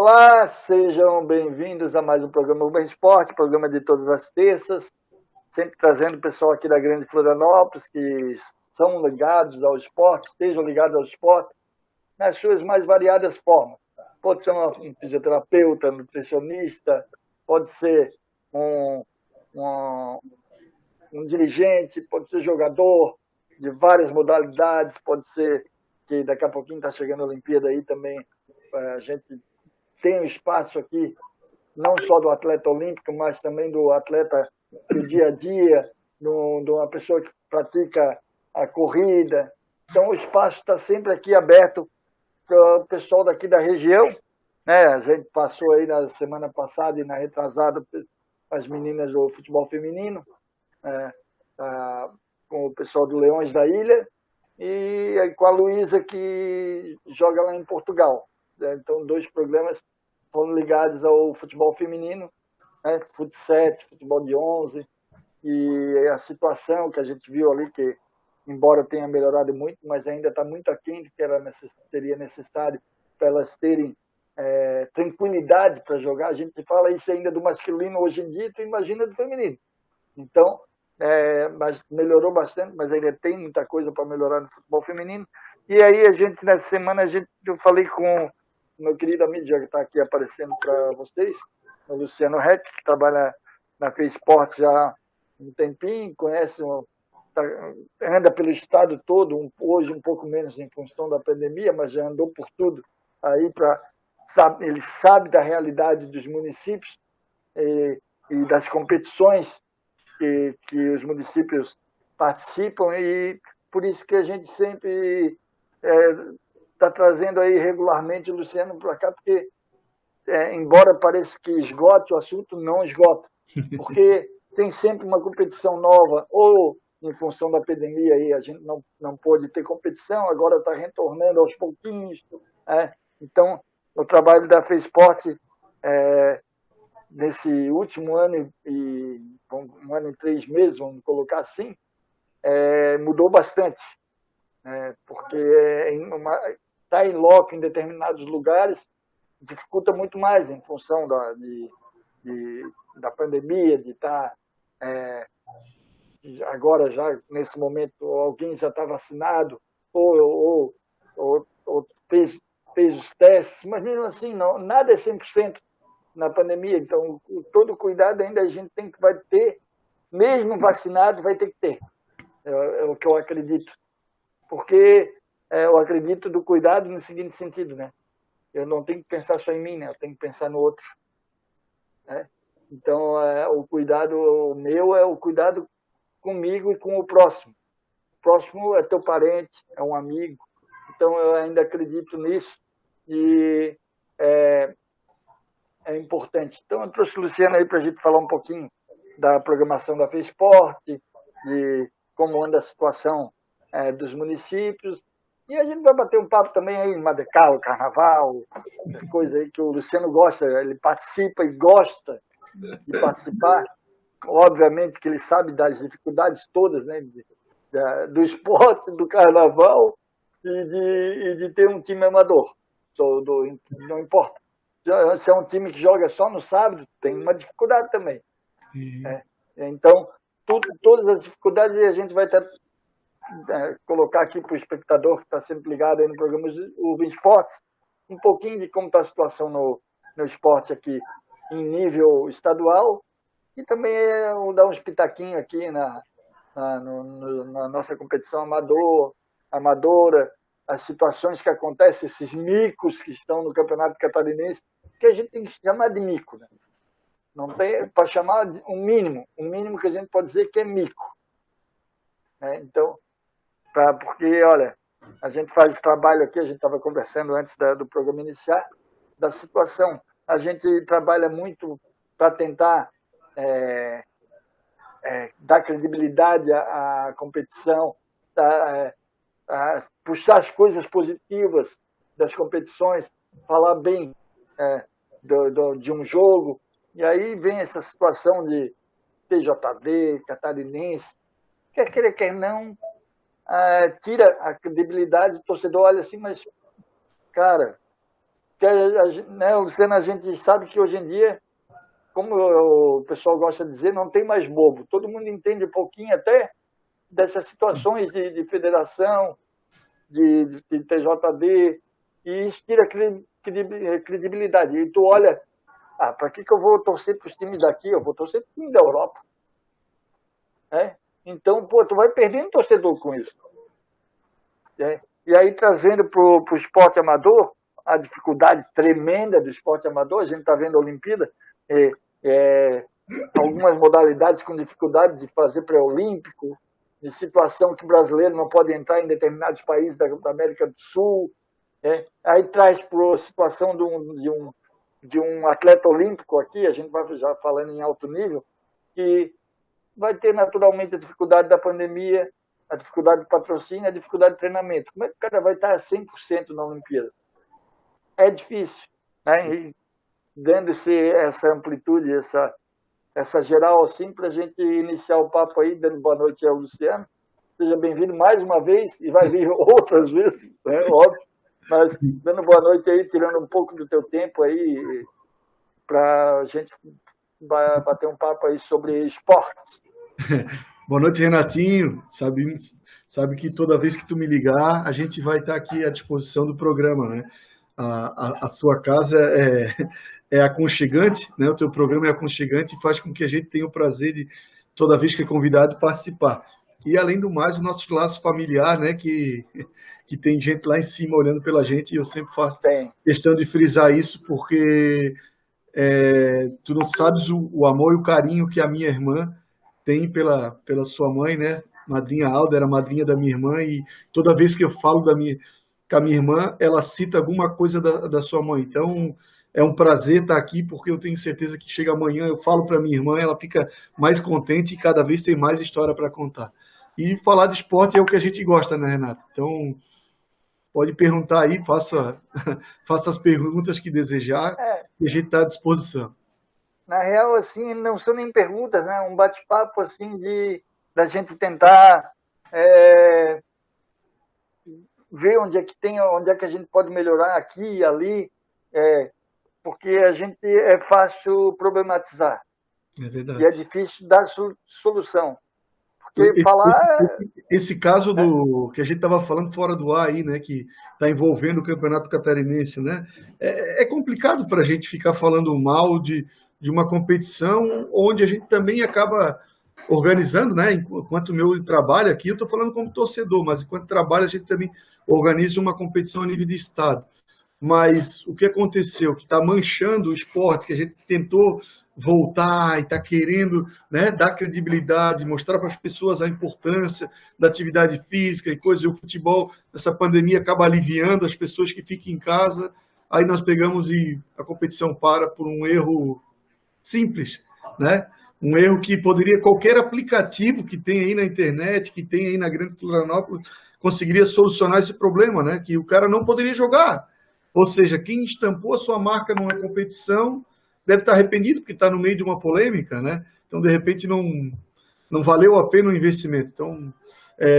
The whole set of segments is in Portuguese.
Olá, sejam bem-vindos a mais um programa Urban Esporte, programa de todas as terças, sempre trazendo o pessoal aqui da Grande Florianópolis que são ligados ao esporte, estejam ligados ao esporte nas suas mais variadas formas. Pode ser um fisioterapeuta, nutricionista, pode ser um, um, um dirigente, pode ser jogador de várias modalidades, pode ser que daqui a pouquinho está chegando a Olimpíada aí também, a gente tem um espaço aqui, não só do atleta olímpico, mas também do atleta do dia a dia, de uma pessoa que pratica a corrida. Então, o espaço está sempre aqui aberto para o pessoal daqui da região. Né? A gente passou aí na semana passada e na retrasada as meninas do futebol feminino, com o pessoal do Leões da Ilha, e com a Luísa, que joga lá em Portugal. Então, 2 programas foram ligados ao futebol feminino, né? Fut7, futebol de 11, e a situação que a gente viu ali, que embora tenha melhorado muito, mas ainda está muito aquém do que seria necessário para elas terem tranquilidade para jogar. A gente fala isso ainda do masculino hoje em dia, tu imagina do feminino. Então, mas melhorou bastante, mas ainda tem muita coisa para melhorar no futebol feminino. E aí, nessa semana, eu falei com o meu querido amigo, já que está aqui aparecendo para vocês, o Luciano Reck, que trabalha na Fez Esporte já há um tempinho, conhece, anda pelo estado todo, hoje um pouco menos em função da pandemia, mas já andou por tudo aí ele sabe da realidade dos municípios e das competições que os municípios participam, e por isso que a gente sempre está trazendo aí regularmente o Luciano para cá, porque embora pareça que esgote o assunto, não esgota, porque tem sempre uma competição nova, ou em função da pandemia aí a gente não pôde ter competição, agora está retornando aos pouquinhos. Então, o trabalho da FESPORT nesse último ano e 1 ano e 3 meses, vamos colocar assim, mudou bastante, porque estar em loco em determinados lugares dificulta muito mais em função da pandemia, de estar agora já nesse momento alguém já está vacinado ou fez os testes, mas mesmo assim nada é 100% na pandemia, então todo cuidado ainda a gente vai ter, mesmo vacinado vai ter que ter, é o que eu acredito, porque eu acredito do cuidado no seguinte sentido, né? Eu não tenho que pensar só em mim, né? Eu tenho que pensar no outro, né? Então o cuidado meu é o cuidado comigo e com o próximo. O próximo é teu parente, é um amigo, então eu ainda acredito nisso e é importante. Então, eu trouxe o Luciano aí para a gente falar um pouquinho da programação da FESPORT, de como anda a situação dos municípios. E a gente vai bater um papo também aí em Madecao, Carnaval, coisa aí que o Luciano gosta, ele participa e gosta de participar. Obviamente que ele sabe das dificuldades todas, né, do esporte, do Carnaval e de ter um time amador. Não importa. Se é um time que joga só no sábado, tem uma dificuldade também. Então, todas as dificuldades a gente vai colocar aqui para o espectador que está sempre ligado aí no programa Urban Esportes, um pouquinho de como está a situação no esporte aqui em nível estadual, e também dar uns pitaquinhos aqui na nossa competição amadora, as situações que acontecem, esses micos que estão no Campeonato Catarinense, que a gente tem que chamar de mico, né? Não tem para chamar de um mínimo que a gente pode dizer que é mico, né? Então, porque, olha, a gente faz esse trabalho aqui, a gente estava conversando antes do programa iniciar, da situação. A gente trabalha muito para tentar dar credibilidade à competição, puxar as coisas positivas das competições, falar bem de um jogo, e aí vem essa situação de TJD, catarinense, quer queira, quer não, tira a credibilidade do torcedor, olha assim, mas, cara, né, Luciano, a gente sabe que hoje em dia, como o pessoal gosta de dizer, não tem mais bobo. Todo mundo entende um pouquinho até dessas situações de federação, de TJD, e isso tira credibilidade. E tu olha, para que eu vou torcer para os times daqui? Eu vou torcer para o time da Europa. Então, tu vai perdendo torcedor com isso. E aí, trazendo para o esporte amador, a dificuldade tremenda do esporte amador, a gente está vendo a Olimpíada, algumas modalidades com dificuldade de fazer pré-olímpico, de situação que o brasileiro não pode entrar em determinados países da América do Sul. Aí traz para a situação de um atleta olímpico aqui, a gente vai já falando em alto nível, que vai ter naturalmente a dificuldade da pandemia, a dificuldade de patrocínio, a dificuldade de treinamento. Como é que o cara vai estar 100% na Olimpíada? É difícil, né? E dando essa amplitude, essa geral assim, para a gente iniciar o papo aí, dando boa noite ao Luciano. Seja bem-vindo mais uma vez, e vai vir outras vezes, né? Óbvio, mas dando boa noite aí, tirando um pouco do teu tempo aí, para a gente bater um papo aí sobre esporte. Boa noite, Renatinho. Sabe que toda vez que tu me ligar, a gente vai estar aqui à disposição do programa, né? A sua casa é aconchegante, né? O teu programa é aconchegante e faz com que a gente tenha o prazer de, toda vez que é convidado, participar. E, além do mais, o nosso laço familiar, né? Que tem gente lá em cima olhando pela gente, e eu sempre faço questão de frisar isso, porque tu não sabes o amor e o carinho que a minha irmã tem pela sua mãe, né? Madrinha Alda era madrinha da minha irmã, e toda vez que eu falo com a minha irmã, ela cita alguma coisa da sua mãe. Então, é um prazer estar aqui, porque eu tenho certeza que chega amanhã, eu falo para minha irmã, ela fica mais contente e cada vez tem mais história para contar. E falar de esporte é o que a gente gosta, né, Renato? Então, pode perguntar aí, faça as perguntas que desejar, e a gente está à disposição. Na real, assim, não são nem perguntas, né? Um bate-papo, assim, da gente tentar ver onde é que a gente pode melhorar aqui e ali, porque a gente é fácil problematizar. É verdade. E é difícil dar solução. Porque esse caso que a gente estava falando fora do ar aí, né, que está envolvendo o Campeonato Catarinense, né, é complicado para a gente ficar falando mal de uma competição onde a gente também acaba organizando, né, enquanto o meu trabalho aqui, eu estou falando como torcedor, mas enquanto trabalho a gente também organiza uma competição a nível de estado. Mas o que aconteceu, que está manchando o esporte, que a gente tentou voltar e está querendo, né, dar credibilidade, mostrar para as pessoas a importância da atividade física e coisas, e o futebol, essa pandemia acaba aliviando as pessoas que ficam em casa, aí nós pegamos e a competição para por um erro simples, né? Um erro que poderia, qualquer aplicativo que tem aí na internet, que tem aí na Grande Florianópolis, conseguiria solucionar esse problema, né? Que o cara não poderia jogar. Ou seja, quem estampou a sua marca numa competição deve estar arrependido, porque está no meio de uma polêmica, né? Então, de repente, não valeu a pena o investimento. Então,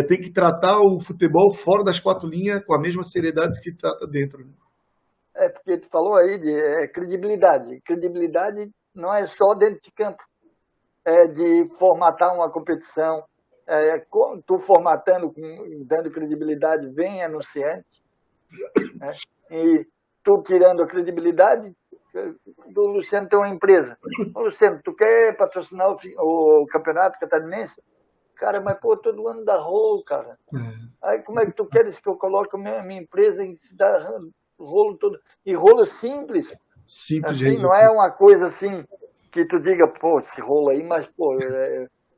tem que tratar o futebol fora das quatro linhas com a mesma seriedade que trata dentro. Porque tu falou aí de credibilidade. Credibilidade não é só dentro de campo. É de formatar uma competição. Tu formatando, dando credibilidade, vem anunciante. Né? E tu tirando a credibilidade, do Luciano tem uma empresa. Ô, Luciano, tu quer patrocinar o Campeonato Catarinense? Cara, mas pô, todo ano dá rolo, cara. Aí como é que tu queres que eu coloque a minha empresa em se dar rolo todo? E rolo simples. Simples, assim, não é uma coisa assim que tu diga, pô, esse rolo aí, mas pô,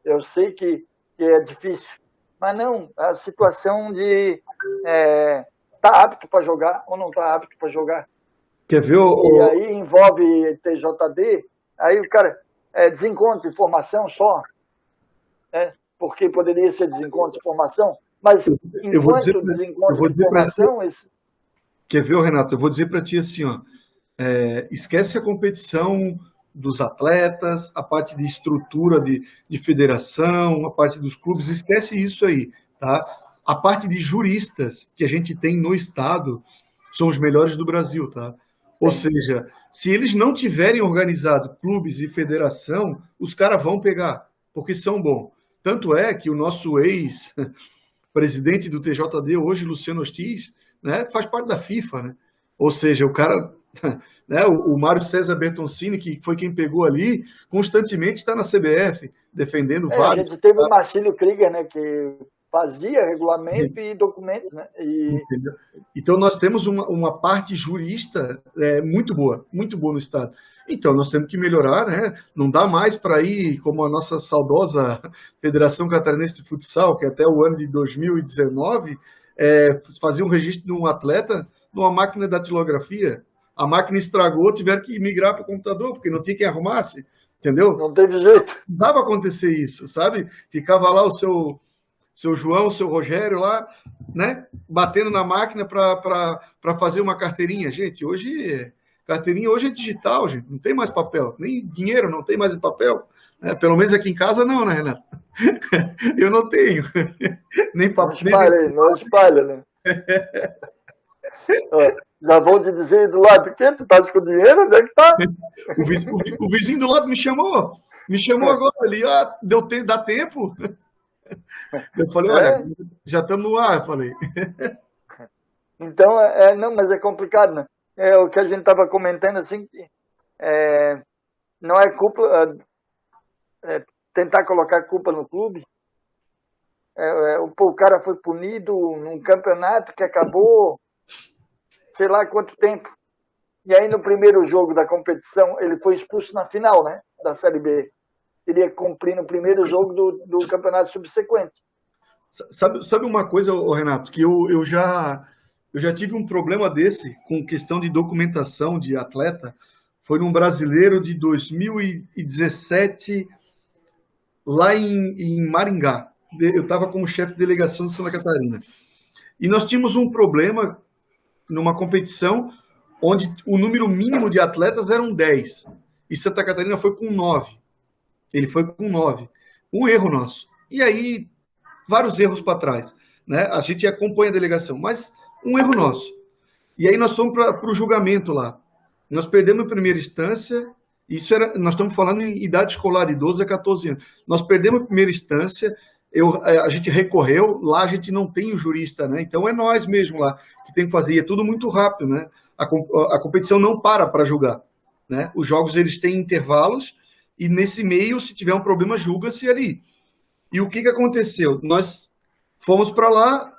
eu sei que é difícil. Mas não, a situação de tá apto para jogar ou não tá apto para jogar. Quer ver E aí envolve TJD, aí o cara desencontro de informação só, né? Porque poderia ser desencontro de informação, mas enquanto desencontro de informação... Quer ver, Renato? Eu vou dizer para ti assim, ó, esquece a competição dos atletas, a parte de estrutura de federação, a parte dos clubes, esquece isso aí, tá? A parte de juristas que a gente tem no estado são os melhores do Brasil, tá? Ou seja, se eles não tiverem organizado clubes e federação, os caras vão pegar, porque são bons. Tanto é que o nosso ex-presidente do TJD, hoje, Luciano Ortiz, né, faz parte da FIFA, né? Ou seja, o cara, né, o Mário César Bertoncini, que foi quem pegou ali, constantemente está na CBF, defendendo A vários. gente teve o Marcílio Krieger, né, que fazia regulamento e documentos, né? Entendeu? Então, nós temos uma parte jurista muito boa no Estado. Então, nós temos que melhorar, né? Não dá mais para ir como a nossa saudosa Federação Catarinense de Futsal, que até o ano de 2019 fazia um registro de um atleta numa máquina de datilografia. A máquina estragou, tiveram que migrar para o computador, porque não tinha quem arrumasse, entendeu? Não teve jeito. Não dava acontecer isso, sabe? Ficava lá o seu João, o seu Rogério lá, né, batendo na máquina para fazer uma carteirinha. Gente, carteirinha hoje é digital, gente, não tem mais papel, nem dinheiro não tem mais em papel. Né? Pelo menos aqui em casa não, né, Renato? Eu não tenho. Nem papel. Não espalha, né? Já vou te dizer do lado do quê? Tu tá com dinheiro? Onde é que tá? O vizinho do lado me chamou agora ali, dá tempo. Eu falei, olha, já estamos no ar, eu falei. Então, não, mas é complicado, né? É o que a gente estava comentando, assim, não é culpa, tentar colocar culpa no clube. O cara foi punido num campeonato que acabou, sei lá quanto tempo. E aí, no primeiro jogo da competição, ele foi expulso na final, né, da Série B. Iria cumprir no primeiro jogo do campeonato subsequente. Sabe uma coisa, Renato, que eu já tive um problema desse com questão de documentação de atleta. Foi num brasileiro de 2017, lá em Maringá. Eu estava como chefe de delegação de Santa Catarina. E nós tínhamos um problema numa competição onde o número mínimo de atletas eram 10. E Santa Catarina foi com 9. Ele foi com 9. Um erro nosso. E aí, vários erros para trás. Né? A gente acompanha a delegação, mas um erro nosso. E aí nós fomos para o julgamento lá. Nós perdemos em primeira instância, nós estamos falando em idade escolar, de 12 a 14 anos. Nós perdemos em primeira instância, a gente recorreu, lá a gente não tem o jurista, né? Então é nós mesmo lá que tem que fazer, e é tudo muito rápido, né? A competição não para julgar. Né? Os jogos eles têm intervalos, e nesse meio, se tiver um problema, julga-se ali. E o que aconteceu? Nós fomos para lá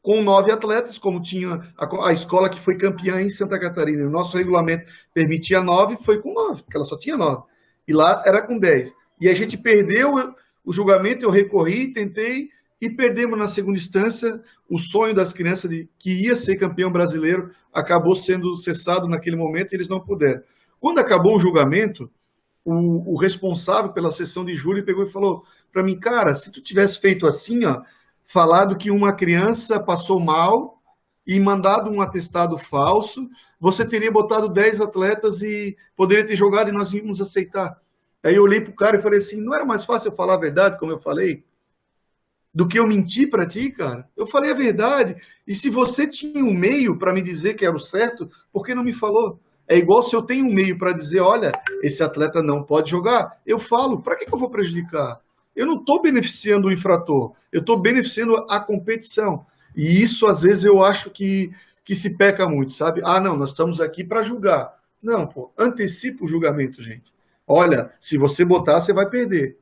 com 9 atletas, como tinha a escola que foi campeã em Santa Catarina. O nosso regulamento permitia 9, foi com 9, porque ela só tinha 9. E lá era com 10. E a gente perdeu o julgamento, eu recorri, tentei, e perdemos na segunda instância. O sonho das crianças que ia ser campeão brasileiro acabou sendo cessado naquele momento, e eles não puderam. Quando acabou o julgamento, o responsável pela sessão de júri pegou e falou para mim, cara, se tu tivesse feito assim, falado que uma criança passou mal e mandado um atestado falso, você teria botado 10 atletas e poderia ter jogado e nós íamos aceitar. Aí eu olhei pro cara e falei assim, não era mais fácil eu falar a verdade, como eu falei, do que eu mentir para ti, cara? Eu falei a verdade. E se você tinha um meio para me dizer que era o certo, por que não me falou? É igual se eu tenho um meio para dizer, olha, esse atleta não pode jogar, eu falo, para que eu vou prejudicar? Eu não estou beneficiando o infrator, eu estou beneficiando a competição. E isso, às vezes, eu acho que se peca muito, sabe? Não, nós estamos aqui para julgar. Não, pô, antecipa o julgamento, gente. Olha, se você botar, você vai perder.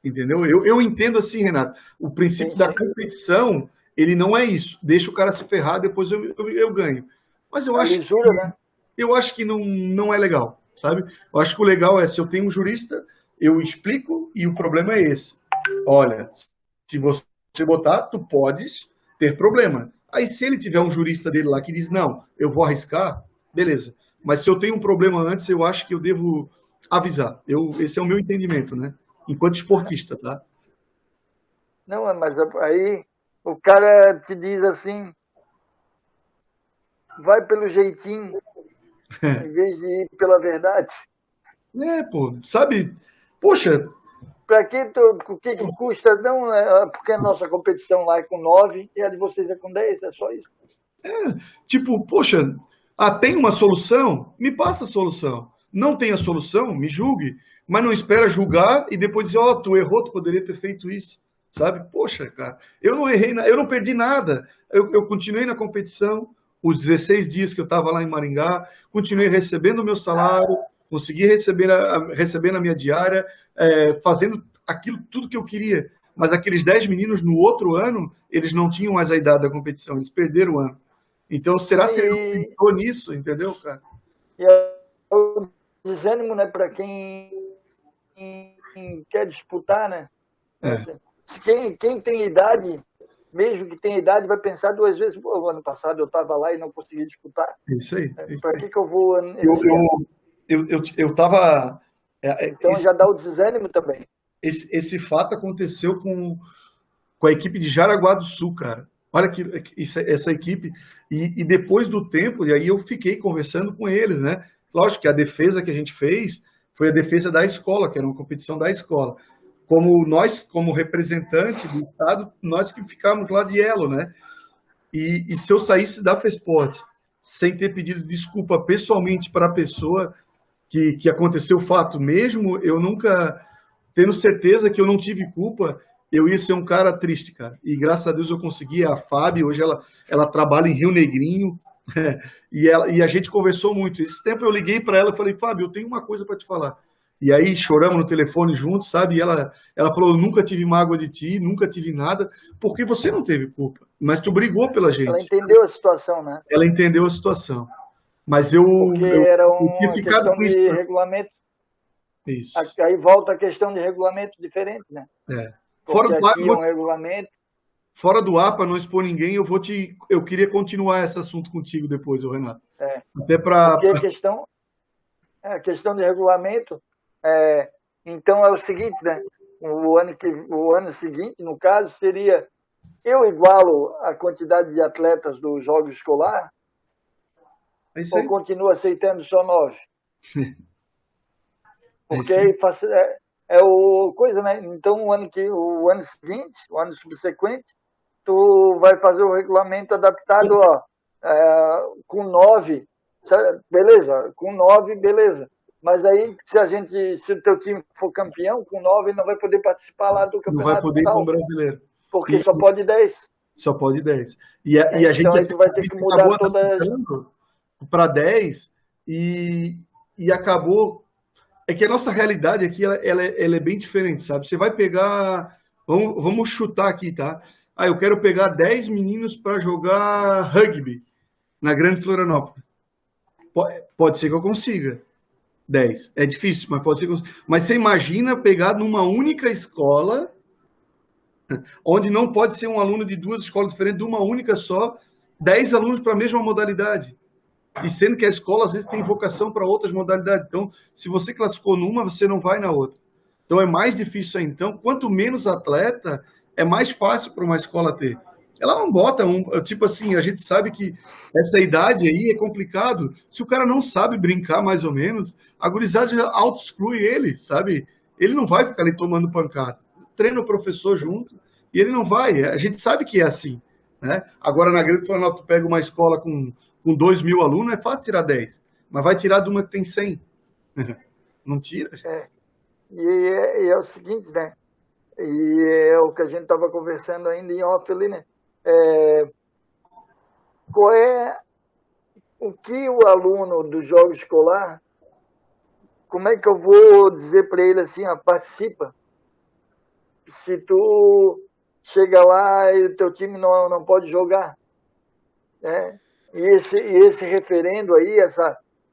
Entendeu? Eu entendo assim, Renato, o princípio da competição, ele não é isso. Deixa o cara se ferrar, depois eu ganho. Mas eu acho que... né? Eu acho que não é legal, sabe? Eu acho que o legal é, se eu tenho um jurista, eu explico e o problema é esse. Olha, se você botar, tu podes ter problema. Aí se ele tiver um jurista dele lá que diz, não, eu vou arriscar, beleza. Mas se eu tenho um problema antes, eu acho que eu devo avisar. Esse é o meu entendimento, né? Enquanto esportista, tá? Não, mas aí o cara te diz assim, vai pelo jeitinho, em vez de ir pela verdade. Pô, sabe? Poxa... Para que o que custa? Não, porque a nossa competição lá é com 9 e a de vocês é com 10, é só isso. Poxa, Ah, tem uma solução? Me passa a solução. Não tem a solução? Me julgue. Mas não espera julgar e depois dizer, ó, tu errou, tu poderia ter feito isso. Sabe? Poxa, cara, eu não errei, eu não perdi nada. Eu continuei na competição, os 16 dias que eu estava lá em Maringá, continuei recebendo o meu salário, consegui recebendo a minha diária, fazendo aquilo tudo que eu queria. Mas aqueles 10 meninos no outro ano, eles não tinham mais a idade da competição, eles perderam o ano. Então, será que ele não pensou nisso, entendeu, cara? E é o desânimo, né, para quem quer disputar, né? Quem tem idade, mesmo que tenha idade, vai pensar duas vezes, pô, ano passado eu estava lá e não consegui disputar. Isso aí. Para que eu vou... Eu estava... Então já dá o desânimo também. Esse fato aconteceu com a equipe de Jaraguá do Sul, cara. Olha que essa equipe. E depois do tempo, e aí eu fiquei conversando com eles, né? Lógico que a defesa que a gente fez foi a defesa da escola, que era uma competição da escola. Como nós, como representante do Estado, nós que ficamos lá de elo, né? E se eu saísse da FESPORT sem ter pedido desculpa pessoalmente para a pessoa que aconteceu o fato, mesmo eu nunca tendo certeza que eu não tive culpa, eu ia ser um cara triste, cara. E graças a Deus eu consegui. A Fábio, hoje ela trabalha em Rio Negrinho, e a gente conversou muito. Esse tempo eu liguei para ela e falei, Fábio, eu tenho uma coisa para te falar. E aí choramos no telefone juntos, sabe? E ela falou, eu nunca tive mágoa de ti, nunca tive nada, porque você não teve culpa. Mas tu brigou pela gente. Ela entendeu a situação, né? Ela entendeu a situação. Mas porque era uma questão de regulamento. Isso. Aí volta a questão de regulamento diferente, né? Fora do aqui um regulamento. Fora do ar, para não expor ninguém, eu queria continuar esse assunto contigo depois, Renato. Até para. Porque a questão de regulamento, então é o seguinte, né? O ano seguinte, no caso, seria eu igualo a quantidade de atletas do jogo escolar, ou continuo aceitando só 9? Porque aí coisa, né? Então o ano seguinte, o ano subsequente, tu vai fazer o regulamento adaptado, com 9, beleza, com 9, beleza. Mas aí, se o teu time for campeão, com 9 ele não vai poder participar lá do campeonato. Não vai poder ir com o brasileiro. Porque só pode 10. Só pode 10. E a gente então aí tu vai ter que mudar toda para 10 e acabou. É que a nossa realidade aqui ela é bem diferente, sabe? Você vai pegar. Vamos chutar aqui, tá? Eu quero pegar 10 meninos para jogar rugby na Grande Florianópolis. Pode ser que eu consiga 10. É difícil, mas pode ser que eu consiga. Mas você imagina pegar numa única escola, onde não pode ser um aluno de duas escolas diferentes, de uma única só, 10 alunos para a mesma modalidade. E sendo que a escola, às vezes, tem vocação para outras modalidades. Então, se você classificou numa, você não vai na outra. Então, é mais difícil aí. Então, quanto menos atleta, é mais fácil para uma escola ter. Ela não bota tipo assim, a gente sabe que essa idade aí é complicado. Se o cara não sabe brincar, mais ou menos, a gurizada já auto-exclui ele, sabe? Ele não vai ficar ali tomando pancada. Treina o professor junto e ele não vai. A gente sabe que é assim, né? Agora, na Grande Florianópolis, tu pega uma escola com 2.000 alunos, é fácil tirar 10. Mas vai tirar de uma que tem 100. Não tira. E é o seguinte, né? E é o que a gente estava conversando ainda em off ali, né? O que o aluno do jogo escolar, como é que eu vou dizer para ele assim, participa? Se tu chega lá e o teu time não pode jogar, né? E esse referendo aí,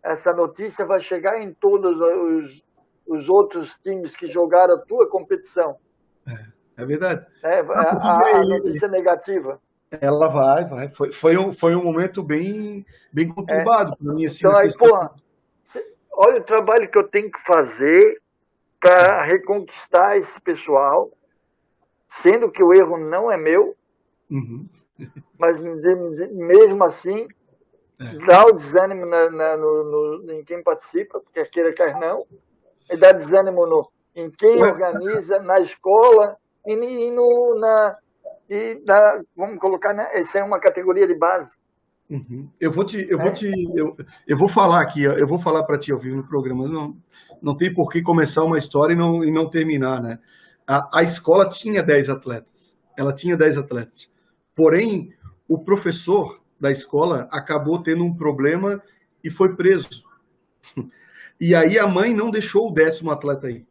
essa notícia vai chegar em todos os outros times que jogaram a tua competição. É verdade. A notícia negativa. Ela vai. Foi um momento bem conturbado para mim. Assim, então aí, olha o trabalho que eu tenho que fazer para reconquistar esse pessoal, sendo que o erro não é meu, mas mesmo assim, dá o desânimo em quem participa, quer queira, quer não, e dá desânimo em quem organiza, na escola, vamos colocar, né? Essa é uma categoria de base. Uhum. Eu vou falar aqui, eu vou falar para ti ao vivo no programa. Não tem por que começar uma história e não terminar, né? A escola tinha 10 atletas. Ela tinha 10 atletas. Porém, o professor da escola acabou tendo um problema e foi preso. E aí a mãe não deixou o 10º atleta aí,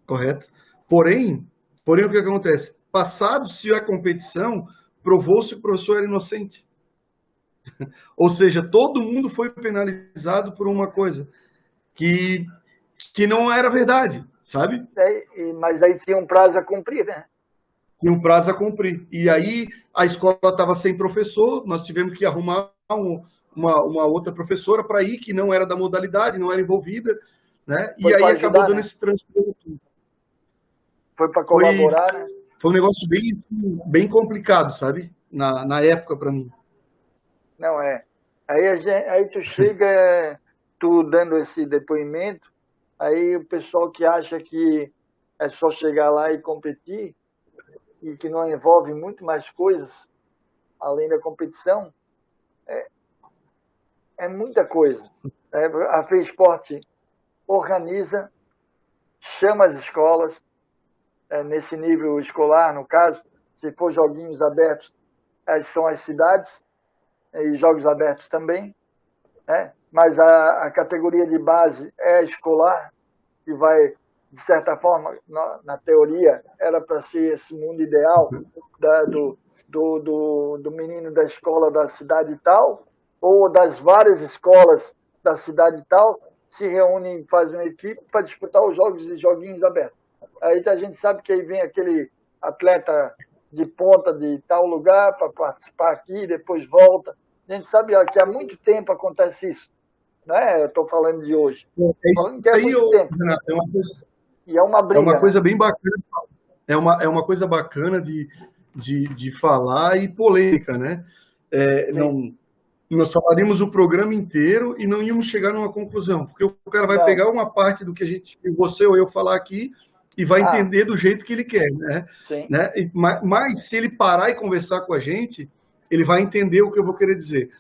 correto? Porém o que acontece? Passado-se a competição, provou-se que o professor era inocente. Ou seja, todo mundo foi penalizado por uma coisa que não era verdade, sabe? Mas aí tinha um prazo a cumprir, né? Tinha um prazo a cumprir. E aí a escola estava sem professor, nós tivemos que arrumar uma outra professora para ir, que não era da modalidade, não era envolvida, né? E aí acabou dando esse transtorno. Foi para colaborar, né? Foi um negócio bem complicado, sabe? Na época, para mim. Não é. Aí tu chega, tu dando esse depoimento, aí o pessoal que acha que é só chegar lá e competir, e que não envolve muito mais coisas, além da competição, é muita coisa. A FESPORT organiza, chama as escolas, nesse nível escolar, no caso, se for joguinhos abertos, são as cidades, e jogos abertos também, né? Mas a categoria de base é escolar, que vai, de certa forma, na teoria, era para ser esse mundo ideal do menino da escola da cidade tal, ou das várias escolas da cidade tal, se reúnem e fazem uma equipe para disputar os jogos e joguinhos abertos. Aí a gente sabe que aí vem aquele atleta de ponta de tal lugar para participar aqui, depois volta. A gente sabe que há muito tempo acontece isso. Não é? Eu estou falando de hoje. Isso aí, Renato, e é uma briga. É uma coisa bem bacana. É uma coisa bacana de falar e polêmica, né? Nós falaríamos o programa inteiro e não íamos chegar numa conclusão, porque o cara vai pegar uma parte do que você ou eu falar aqui e vai entender do jeito que ele quer, né? Sim. Né? Mas se ele parar e conversar com a gente, ele vai entender o que eu vou querer dizer.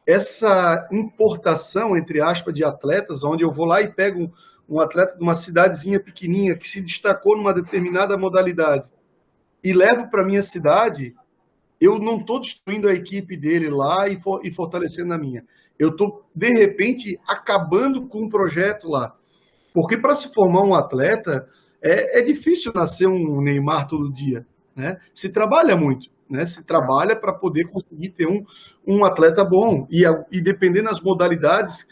Essa importação, entre aspas, de atletas, onde eu vou lá e pego um atleta de uma cidadezinha pequenininha que se destacou numa determinada modalidade e levo para minha cidade, eu não estou destruindo a equipe dele lá e fortalecendo a minha. Eu estou, de repente, acabando com um projeto lá. Porque para se formar um atleta, é difícil nascer um Neymar todo dia, né? Se trabalha muito, né? Se trabalha para poder conseguir ter um atleta bom. E dependendo das modalidades,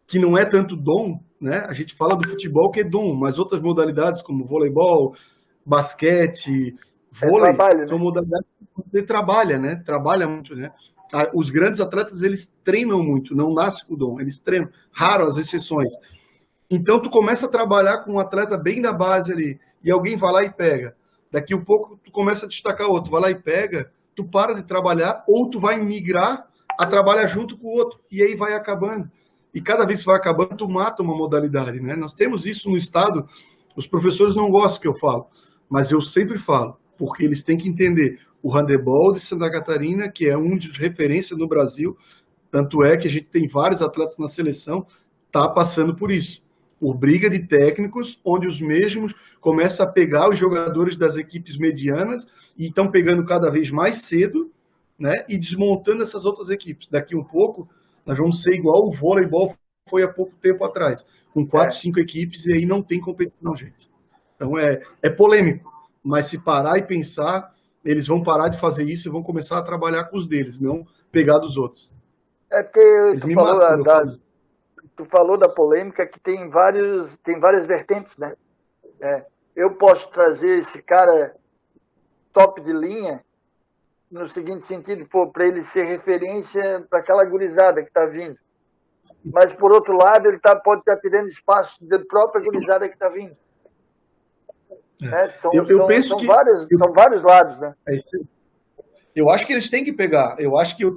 que não é tanto dom, né? A gente fala do futebol que é dom, mas outras modalidades como voleibol, basquete, vôlei, são modalidades que você trabalha, né? Trabalha muito, né? Os grandes atletas, eles treinam muito, não nascem com dom, eles treinam. Raro as exceções. Então, tu começa a trabalhar com um atleta bem da base ali, e alguém vai lá e pega. Daqui a pouco, tu começa a destacar outro, vai lá e pega, tu para de trabalhar, ou tu vai migrar a trabalhar junto com o outro, e aí vai acabando. E cada vez que vai acabando, tu mata uma modalidade, né? Nós temos isso no estado, os professores não gostam que eu falo, mas eu sempre falo, porque eles têm que entender o handebol de Santa Catarina, que é um de referência no Brasil, tanto é que a gente tem vários atletas na seleção, tá passando por isso. Por briga de técnicos, onde os mesmos começam a pegar os jogadores das equipes medianas e estão pegando cada vez mais cedo, né, e desmontando essas outras equipes. Daqui um pouco, nós vamos ser igual o voleibol foi há pouco tempo atrás, com 4, 5 equipes, e aí não tem competição, gente. Então é polêmico, mas se parar e pensar, eles vão parar de fazer isso e vão começar a trabalhar com os deles, não pegar dos outros. É porque tu falou da polêmica que tem várias vertentes, né? Eu posso trazer esse cara top de linha no seguinte sentido, para ele ser referência para aquela gurizada que está vindo. Mas, por outro lado, ele pode estar tirando espaço da própria gurizada que está vindo. São vários lados, né? É isso aí. Eu acho que eles têm que pegar. Eu acho que eu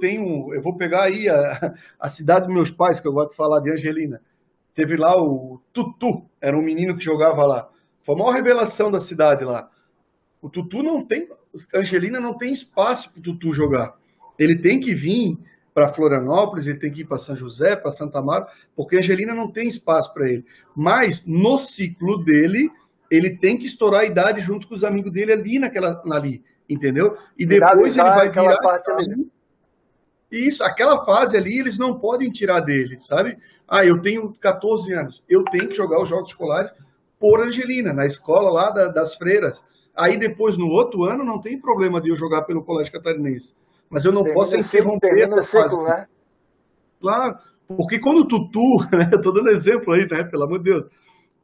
vou pegar aí a cidade dos meus pais, que eu gosto de falar, de Angelina. Teve lá o Tutu, era um menino que jogava lá. Foi a maior revelação da cidade lá. O Tutu Angelina não tem espaço para o Tutu jogar. Ele tem que vir para Florianópolis, ele tem que ir para São José, para Santa Amaro, porque Angelina não tem espaço para ele. Mas no ciclo dele, ele tem que estourar a idade junto com os amigos dele ali, entendeu? E depois ele vai virar parte ali. Isso, aquela fase ali, eles não podem tirar dele, sabe? Ah, eu tenho 14 anos, eu tenho que jogar os jogos escolares por Angelina, na escola lá das freiras. Aí depois, no outro ano, não tem problema de eu jogar pelo Colégio Catarinense. Mas eu não posso interromper essa fase. Né? Claro, porque quando o Tutu, né, eu tô dando exemplo aí, né, pelo amor de Deus,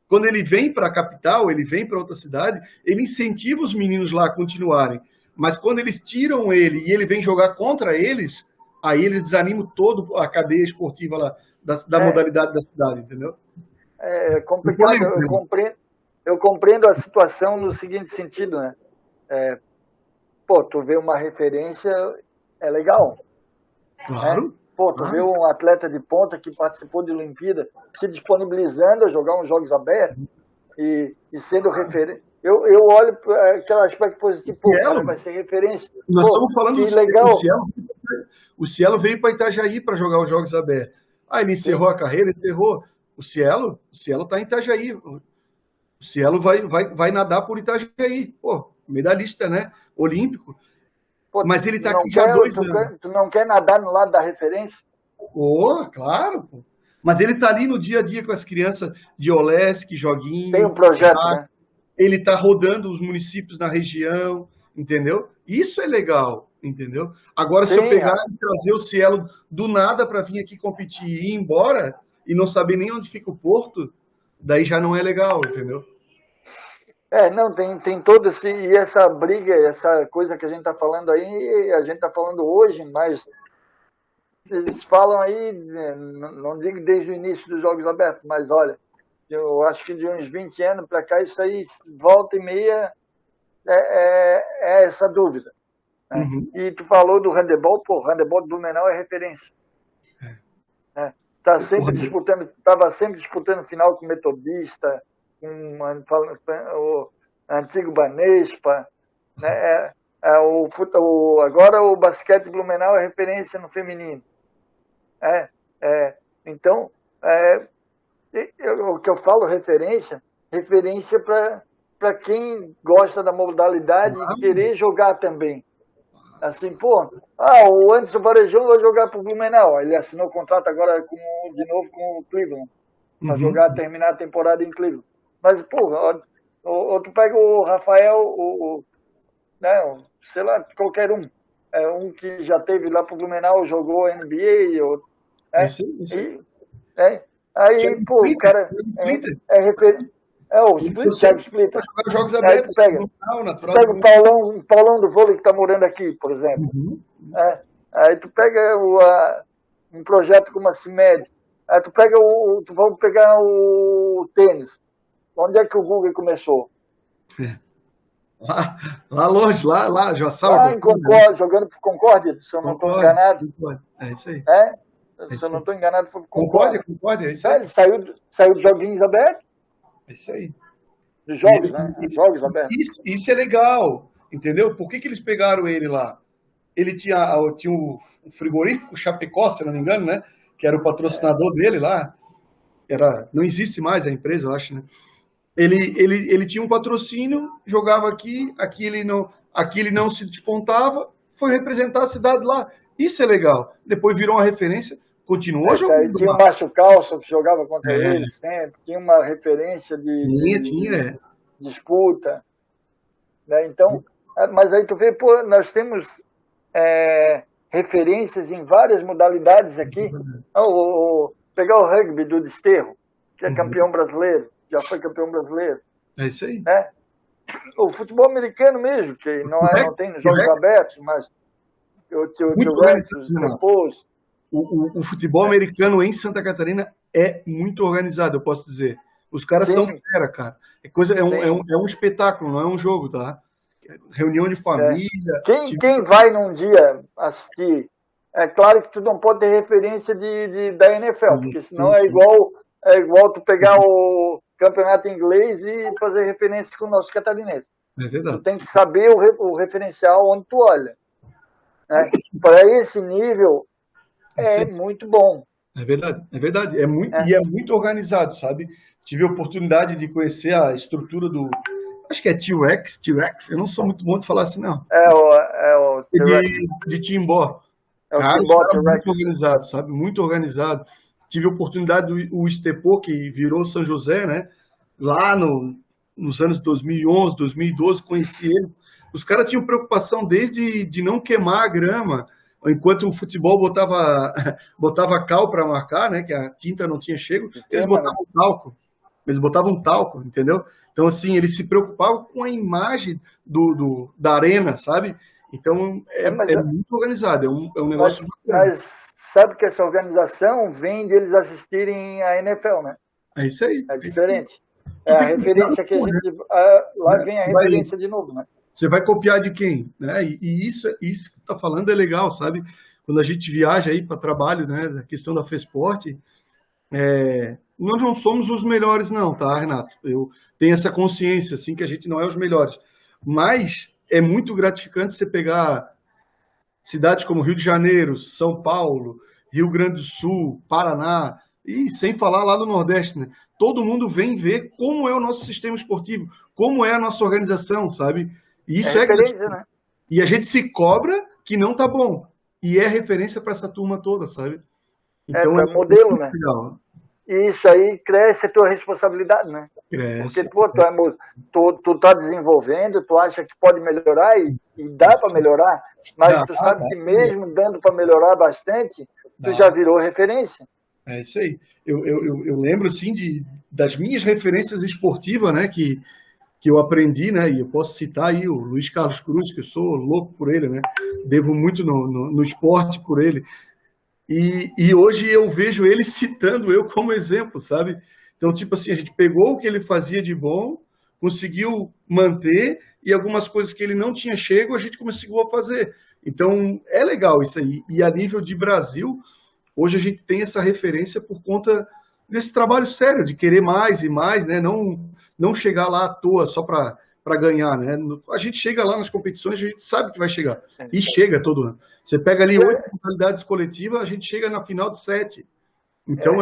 quando ele vem para a capital, ele vem para outra cidade, ele incentiva os meninos lá a continuarem. Mas quando eles tiram ele e ele vem jogar contra eles, aí eles desanimam toda a cadeia esportiva lá, da modalidade da cidade, entendeu? É complicado, eu compreendo a situação no seguinte sentido, né? Tu vê uma referência, é legal. Claro. Né? Tu vê um atleta de ponta que participou de Olimpíada se disponibilizando a jogar uns jogos abertos e sendo referência. Eu olho para aquele aspecto positivo, o cara vai ser referência. Nós estamos falando do legal. O Cielo veio para Itajaí para jogar os jogos abertos. Ele encerrou a carreira, encerrou. O Cielo está em Itajaí. O Cielo vai nadar por Itajaí. Medalhista, né? Olímpico. Mas ele está aqui já há 2 anos. Tu não quer nadar no lado da referência? Claro. Mas ele está ali no dia a dia com as crianças de Olesk, joguinho. Tem um projeto, né? Ele está rodando os municípios na região, entendeu? Isso é legal, entendeu? Agora, se eu pegar e trazer o Cielo do nada para vir aqui competir e ir embora e não saber nem onde fica o porto, daí já não é legal, entendeu? Não, tem todo e essa briga, essa coisa que a gente está falando aí, a gente está falando hoje, mas eles falam aí, não digo desde o início dos Jogos Abertos, mas olha, eu acho que de uns 20 anos para cá, isso aí, volta e meia, é essa dúvida. Né? Uhum. E tu falou do handebol, o handebol do Blumenau é referência. Estava sempre disputando final com o Metodista, o antigo Banespa, né? Agora o basquete Blumenau é referência no feminino. Então, o que eu falo referência para quem gosta da modalidade e querer jogar também. Assim, o Anderson Varejão vai jogar para o Blumenau. Ele assinou contrato agora de novo com o Cleveland, para terminar a temporada em Cleveland. Mas, ou tu pega o Rafael, sei lá, qualquer um. Um que já teve lá pro Blumenau, jogou NBA. Aí, o cara é referência. O Thiago Splitter. Jogos abertos. Pega o Paulão do vôlei que está morando aqui, por exemplo. Aí tu pega um projeto como a CIMED. Aí vamos pegar o tênis. Onde é que o Google começou? Lá longe, lá, Joaçaba. Lá em Concórdia, jogando por Concórdia, se eu não estou enganado. É isso aí. Se eu não estou enganado, foi por Concórdia, é isso aí. Ele saiu de joguinhos abertos. É isso aí. Dos jogos, né? Jogos abertos. Isso é legal, entendeu? Por que eles pegaram ele lá? Ele tinha um frigorífico Chapecó, se não me engano, né? Que era o patrocinador dele lá. Não existe mais a empresa, eu acho, né? Ele tinha um patrocínio, jogava aqui ele não se despontava, foi representar a cidade lá. Isso é legal. Depois virou uma referência, continuou jogando. Tinha o Márcio Calço, que jogava contra eles sempre, tinha uma referência de disputa. Né? Então, mas aí tu vê, nós temos referências em várias modalidades aqui. Pegar o rugby do Desterro, que é campeão brasileiro, já foi campeão brasileiro. É isso aí. Né? O futebol americano mesmo, que não tem nos jogos abertos, mas o futebol americano em Santa Catarina é muito organizado, eu posso dizer. Os caras são fera, cara. É um espetáculo, não é um jogo, tá? Reunião de família. Quem vai num dia assistir, é claro que tu não pode ter referência da NFL, porque senão é igual tu pegar o campeonato inglês e fazer referência com o nosso catarinense. É verdade. Tu tem que saber o referencial onde tu olha. Né? Para esse nível, é muito bom. É verdade, é verdade. E é muito organizado, sabe? Tive a oportunidade de conhecer a estrutura do. Acho que é T-Rex. Eu não sou muito bom de falar assim, não. É o T-Rex. De Timbó. É o Cara, os Timbó caras T-Rex. muito organizados, sabe? Muito organizado. Tive a oportunidade do Estepô, que virou São José, né? Lá nos anos 2011, 2012, conheci ele. Os caras tinham preocupação desde de não queimar a grama, enquanto o futebol botava cal para marcar, né? Que a tinta não tinha chego, eles botavam talco. Eles botavam talco, entendeu? Então, assim, eles se preocupavam com a imagem da arena, sabe? Então, é muito organizado, é um negócio bacana. Mas sabe que essa organização vem de eles assistirem a NFL, né? É isso aí. É diferente. É a referência que a gente... Lá vem a referência de novo, né? Você vai copiar de quem? Né? E isso que você está falando é legal, sabe? Quando a gente viaja aí para trabalho, né? A questão da FESPORT, nós não somos os melhores, não, tá, Renato? Eu tenho essa consciência, assim, que a gente não é os melhores. Mas é muito gratificante você pegar cidades como Rio de Janeiro, São Paulo, Rio Grande do Sul, Paraná, e sem falar lá do Nordeste, né? Todo mundo vem ver como é o nosso sistema esportivo, como é a nossa organização, sabe? E isso referência, né? E a gente se cobra que não tá bom. E é referência para essa turma toda, sabe? Então, é modelo, né? Legal. E isso aí cresce a tua responsabilidade, né? Cresce. Porque tu tá desenvolvendo, tu acha que pode melhorar e dá para melhorar, mas tu sabe que mesmo dando para melhorar bastante, tu já virou referência. É isso aí. Eu lembro, assim, das minhas referências esportivas, né, que eu aprendi, né, e eu posso citar aí o Luiz Carlos Cruz, que eu sou louco por ele, né, devo muito no esporte por ele, e hoje eu vejo ele citando eu como exemplo, sabe? Então, tipo assim, a gente pegou o que ele fazia de bom, conseguiu manter, e algumas coisas que ele não tinha chego, a gente conseguiu a fazer. Então, é legal isso aí. E a nível de Brasil, hoje a gente tem essa referência por conta desse trabalho sério, de querer mais e mais, né? Não chegar lá à toa só para ganhar, né? A gente chega lá nas competições, a gente sabe que vai chegar. E chega todo ano. Você pega ali 8 modalidades coletivas, a gente chega na final de 7. Então,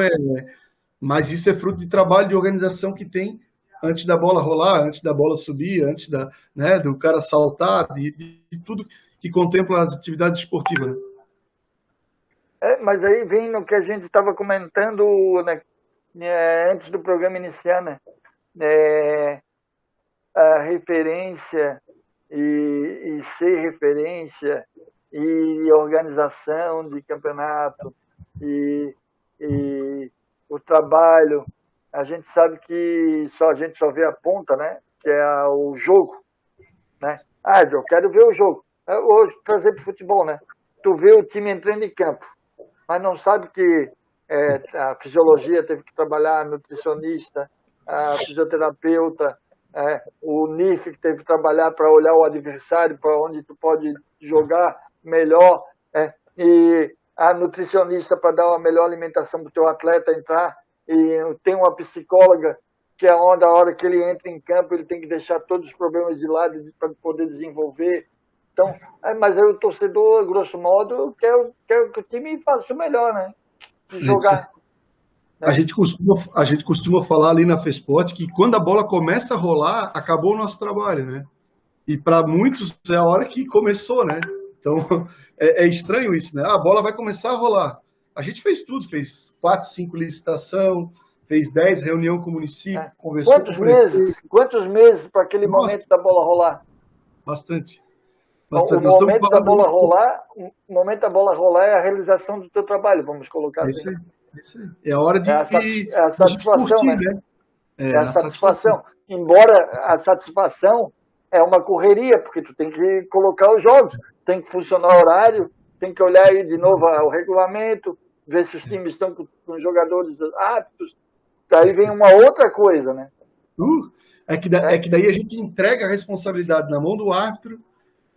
mas isso é fruto de trabalho de organização que tem antes da bola rolar, antes da bola subir, antes do cara saltar, de tudo que contempla as atividades esportivas, né? Mas aí vem no que a gente estava comentando, né, antes do programa iniciar, né? A referência e ser referência e organização de campeonato e o trabalho. A gente sabe que a gente só vê a ponta, né? Que é o jogo, né? Eu quero ver o jogo. Hoje, trazer para o futebol, né? Tu vê o time entrando em campo, mas não sabe que a fisiologia teve que trabalhar, a nutricionista, a fisioterapeuta, o NIF que teve que trabalhar para olhar o adversário, para onde tu pode jogar melhor, e a nutricionista para dar uma melhor alimentação para o teu atleta entrar, e tem uma psicóloga que é onde a hora que ele entra em campo ele tem que deixar todos os problemas de lado para poder desenvolver. Então, mas aí o torcedor, grosso modo, quer que o time faça o melhor, né? De jogar. Né? A gente costuma falar ali na FESPORT que quando a bola começa a rolar, acabou o nosso trabalho, né? E para muitos é a hora que começou, né? Então, é estranho isso, né? A bola vai começar a rolar. A gente fez tudo, fez 4, 5 licitação, fez 10 reunião com o município, conversou Quantos meses para aquele momento da bola rolar? Bastante. O momento da bola rolar é a realização do teu trabalho, vamos colocar assim. É a hora de a satisfação, curtir, né? É a satisfação. Embora a satisfação é uma correria, porque tu tem que colocar os jogos, tem que funcionar o horário, tem que olhar aí de novo o regulamento, ver se os times estão com jogadores aptos. Daí vem uma outra coisa, né? É que daí a gente entrega a responsabilidade na mão do árbitro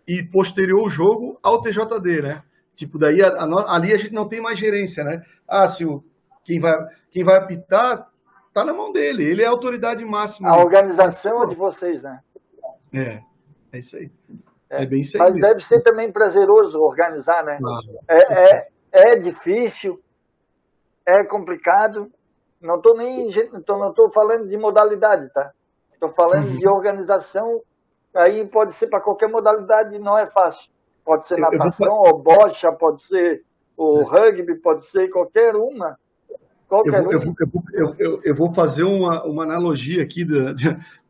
e posterior o jogo ao TJD, né? Tipo, daí ali a gente não tem mais gerência, né? Quem vai apitar tá na mão dele, ele é a autoridade máxima. A organização é de vocês, né? É isso aí. É bem isso aí. Mas mesmo. Deve ser também prazeroso organizar, né? é difícil, é complicado. Não estou falando de modalidade, tá? Estou falando de organização. Aí pode ser para qualquer modalidade, não é fácil. Pode ser natação, ou bocha, pode ser o rugby, pode ser qualquer uma. Eu vou fazer uma analogia aqui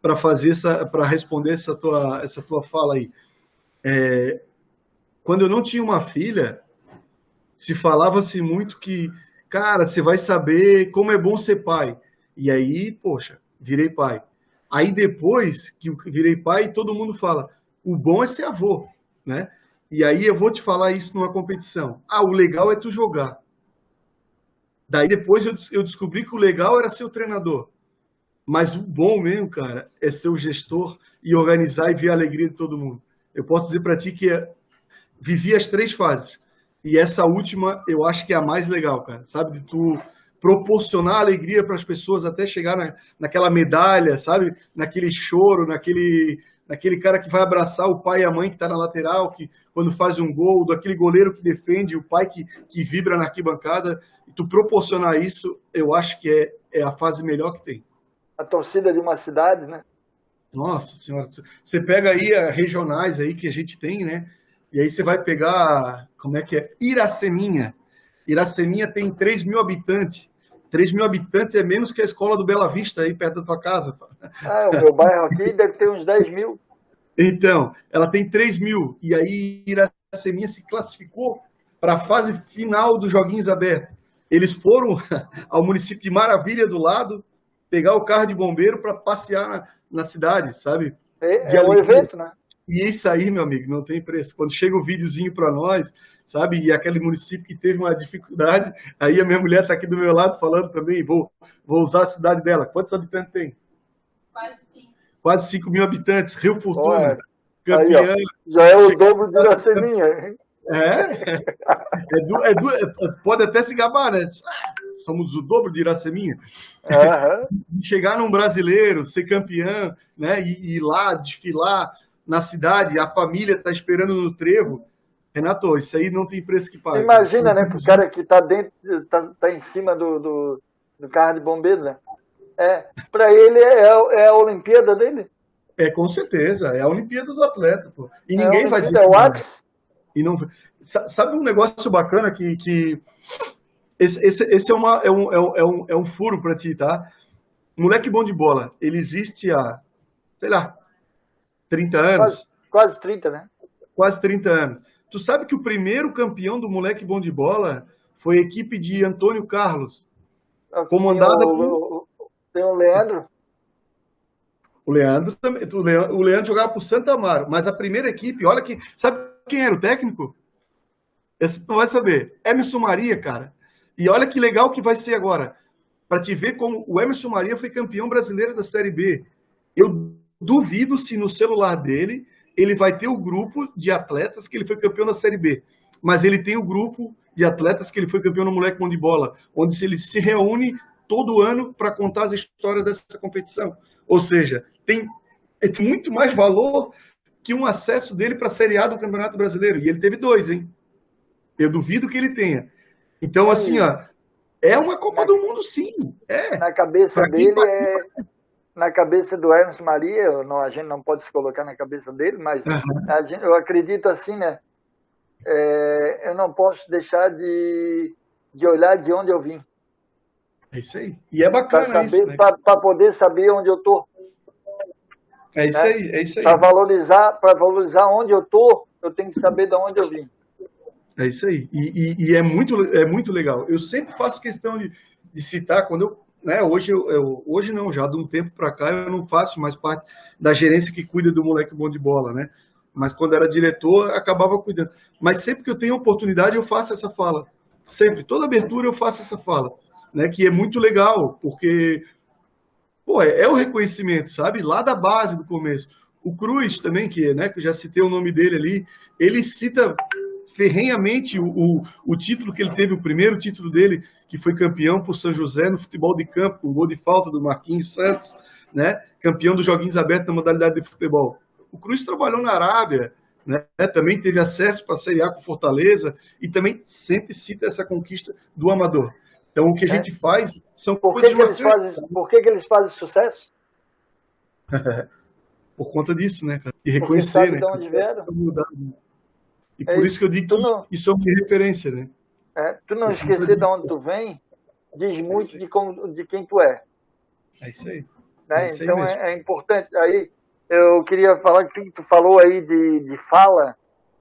para responder essa tua fala aí. Quando eu não tinha uma filha, se falava-se muito que, cara, você vai saber como é bom ser pai. E aí, poxa, virei pai. Aí depois que eu virei pai, todo mundo fala, o bom é ser avô, né? E aí eu vou te falar isso numa competição. O legal é tu jogar. Daí depois eu descobri que o legal era ser o treinador. Mas o bom mesmo, cara, é ser o gestor e organizar e ver a alegria de todo mundo. Eu posso dizer para ti que vivi as 3 fases. E essa última, eu acho que é a mais legal, cara. Sabe? De tu proporcionar alegria para as pessoas até chegar naquela medalha, sabe? Naquele choro, naquele cara que vai abraçar o pai e a mãe que está na lateral, que quando faz um gol, daquele goleiro que defende, o pai que vibra na arquibancada. E tu proporcionar isso, eu acho que é a fase melhor que tem. A torcida de uma cidade, né? Nossa senhora, você pega aí as regionais aí que a gente tem, né? E aí você vai pegar, como é que é? Iraceminha. Iraceminha tem 3 mil habitantes. 3 mil habitantes é menos que a escola do Bela Vista aí perto da tua casa. O meu bairro aqui deve ter uns 10 mil. Então, ela tem 3 mil. E aí Iraceminha se classificou para a fase final dos Joguinhos Abertos. Eles foram ao município de Maravilha do lado, pegar o carro de bombeiro para passear na cidade, sabe? É um evento, né? E isso aí, meu amigo, não tem preço. Quando chega o videozinho para nós, sabe? E aquele município que teve uma dificuldade, aí a minha mulher está aqui do meu lado falando também, vou usar a cidade dela. Quantos habitantes tem? Quase 5. Quase 5 mil habitantes. Rio Fortuna, campeã. Aí, já é o dobro de Iraceminha. Pode até se gabar, né? Somos o dobro de Iraceminha. Chegar num brasileiro, ser campeão, né? E ir lá, desfilar na cidade, a família está esperando no trevo. Renato, isso aí não tem preço que pague. Imagina, né? O cara que está dentro, tá em cima do carro de bombeiro, né? Para ele é a Olimpíada dele. Com certeza, é a Olimpíada dos atletas, pô. E ninguém vai dizer. E não. Sabe um negócio bacana que esse é um furo para ti, tá? Moleque bom de bola, ele existe há, sei lá, 30 anos. Quase 30, né? Quase 30 anos. Tu sabe que o primeiro campeão do moleque bom de bola foi a equipe de Antônio Carlos, comandada por... Tem o Leandro. O Leandro também. O Leandro jogava por Santa Amaro, mas a primeira equipe, olha que... Sabe quem era o técnico? Esse tu não vai saber. Emerson Maria, cara. E olha que legal que vai ser agora. Para te ver como o Emerson Maria foi campeão brasileiro da Série B. Eu duvido se no celular dele ele vai ter o grupo de atletas que ele foi campeão da Série B. Mas ele tem o grupo de atletas que ele foi campeão no Moleque Bom de Bola, onde ele se reúne todo ano para contar as histórias dessa competição. Ou seja, tem muito mais valor que um acesso dele para a Série A do Campeonato Brasileiro. E ele teve 2, hein? Eu duvido que ele tenha. Então, assim, ó, é uma Copa do Mundo, sim. Na cabeça dele na cabeça do Emerson Maria, a gente não pode se colocar na cabeça dele, mas eu acredito assim, né? Eu não posso deixar de olhar de onde eu vim. É isso aí. E é bacana isso, né? Para poder saber onde eu tô. É isso aí, é isso aí. Para valorizar onde eu tô, eu tenho que saber de onde eu vim. É isso aí. E é muito legal. Eu sempre faço questão de citar, quando eu... Né, hoje não, já de um tempo para cá eu não faço mais parte da gerência que cuida do moleque bom de bola, né? Mas quando era diretor, acabava cuidando. Mas sempre que eu tenho oportunidade, eu faço essa fala. Sempre, toda abertura eu faço essa fala, né? Que é muito legal, porque é o reconhecimento, sabe? Lá da base, do começo. O Cruz também, que eu já citei o nome dele ali, ele cita ferrenhamente o título que ele teve, o primeiro título dele, que foi campeão por São José no futebol de campo, com o gol de falta do Marquinhos Santos, né? Campeão dos Joguinhos Abertos na modalidade de futebol. O Cruz trabalhou na Arábia, né? Também teve acesso para a Série A com Fortaleza e também sempre cita essa conquista do amador. Então, o que a gente faz são coisas marcantes. Por que eles fazem sucesso? Por conta disso, né, cara? E Porque reconhecer, sabe né? de onde vieram. E por isso que eu digo que são de referência, né? Tu não esquecer de onde tu vem, diz muito de quem tu é. É isso aí. Né? Então é importante. Aí eu queria falar que tu falou aí de fala,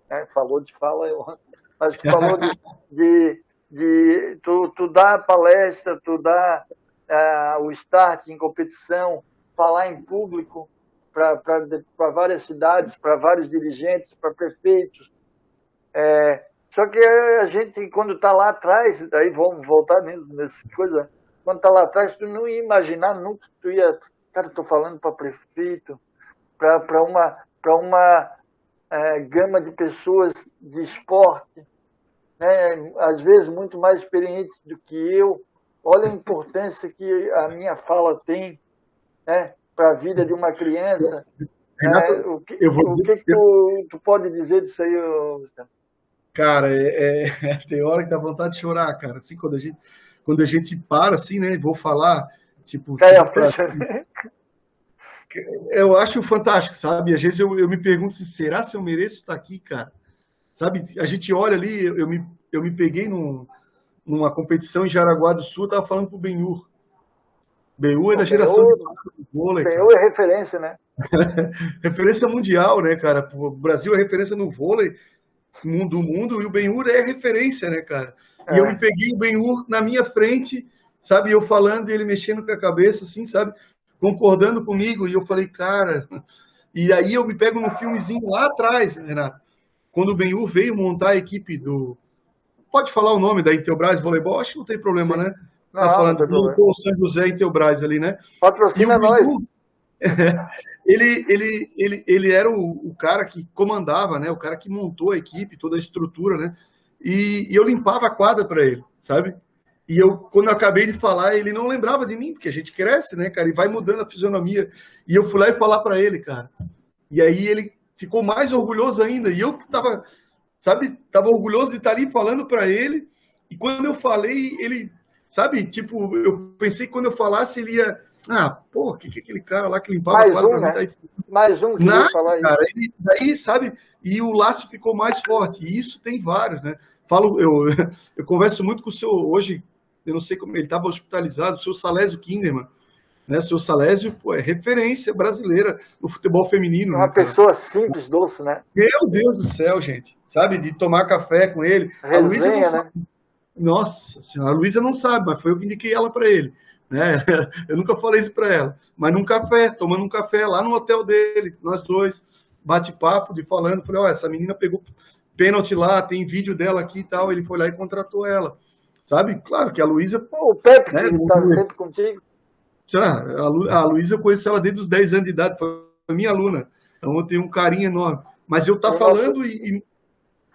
né? Falou de fala, mas tu falou de tu dá palestra, tu dá o start em competição, falar em público para várias cidades, para vários dirigentes, para prefeitos. Só que a gente, quando está lá atrás, aí vamos voltar nessa coisa, quando está lá atrás, tu não ia imaginar nunca que tu ia, cara, estou falando para prefeito, para uma gama de pessoas de esporte, né, às vezes muito mais experientes do que eu. Olha a importância que a minha fala tem, né, para a vida de uma criança. Renato, O que tu pode dizer disso aí, Gustavo? Cara, tem hora que dá vontade de chorar, cara. Assim, quando a gente para, assim, né? Vou falar, tipo, eu acho fantástico, sabe? Às vezes eu me pergunto se será se eu mereço estar aqui, cara. Sabe? A gente olha ali, eu me peguei numa competição em Jaraguá do Sul, tava falando pro Benhur. Benhur é da geração de vôlei. Benhur é referência, né? Referência mundial, né, cara? O Brasil é referência no vôlei do mundo, e o Benhur é referência, né, cara? E eu me peguei o Benhur na minha frente, sabe? Eu falando e ele mexendo com a cabeça, assim, sabe? Concordando comigo, e eu falei, cara... E aí eu me pego no filmezinho lá atrás, Renato, quando o Benhur veio montar a equipe do... Pode falar o nome da Intelbras Voleibol? Acho que não tem problema, né? Tá falando do São José Intelbras ali, né? Patrocina nós. Ele era o cara que comandava, né? O cara que montou a equipe, toda a estrutura, né? E eu limpava a quadra para ele, sabe? E quando eu acabei de falar, ele não lembrava de mim, porque a gente cresce, né, cara? E vai mudando a fisionomia. E eu fui lá e falar para ele, cara. E aí ele ficou mais orgulhoso ainda. E eu tava, sabe? Tava orgulhoso de estar ali falando para ele. E quando eu falei, ele, sabe? Tipo, eu pensei que quando eu falasse, ele ia... pô, que aquele cara lá que limpava a quadra pra mim, né? Mais um que ia falar isso. Cara, daí, sabe? E o laço ficou mais forte. E isso tem vários, né? Eu converso muito com o seu, hoje, eu não sei como, ele estava hospitalizado, o seu Salésio Kinderman, né? O seu Salésio, pô, é referência brasileira no futebol feminino. Uma pessoa simples, doce, né? Meu Deus do céu, gente. Sabe? De tomar café com ele. Resenha, a Luísa não sabe. Né? Nossa senhora, a Luísa não sabe, mas foi eu que indiquei ela para ele. Né? Eu nunca falei isso para ela, mas num café, tomando um café lá no hotel dele, nós dois, bate-papo, falando, falei, essa menina pegou pênalti lá, tem vídeo dela aqui e tal, ele foi lá e contratou ela, sabe? Claro que a Luísa... O Pepe, né, que está sempre contigo. A Luísa, eu conheço ela desde os 10 anos de idade, foi minha aluna, então eu tenho um carinho enorme, mas eu tá falando e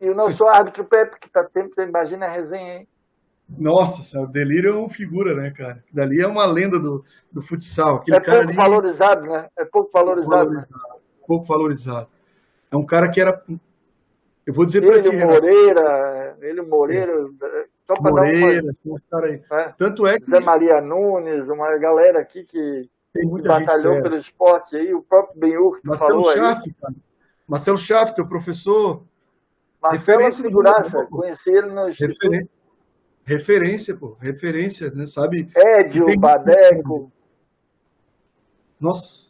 o nosso árbitro Pepe, que está sempre, imagina a resenha aí. Nossa, o Delírio é uma figura, né, cara? Dali é uma lenda do futsal. Aquele cara pouco valorizado, né? É pouco valorizado. Pouco valorizado. É um cara que era... Eu vou dizer para ti, Moreira, só para Moreira, dar aí. Tanto é que... Zé Maria Nunes, uma galera aqui que batalhou pelo esporte aí, o próprio Benhur que Marcelo falou Schaff, cara. Marcelo Schaff, teu professor. Marcelo é figuraça, conheci ele no Instituto. Referência, pô. Referência, né? Sabe? Edio, Badeco. Nossa.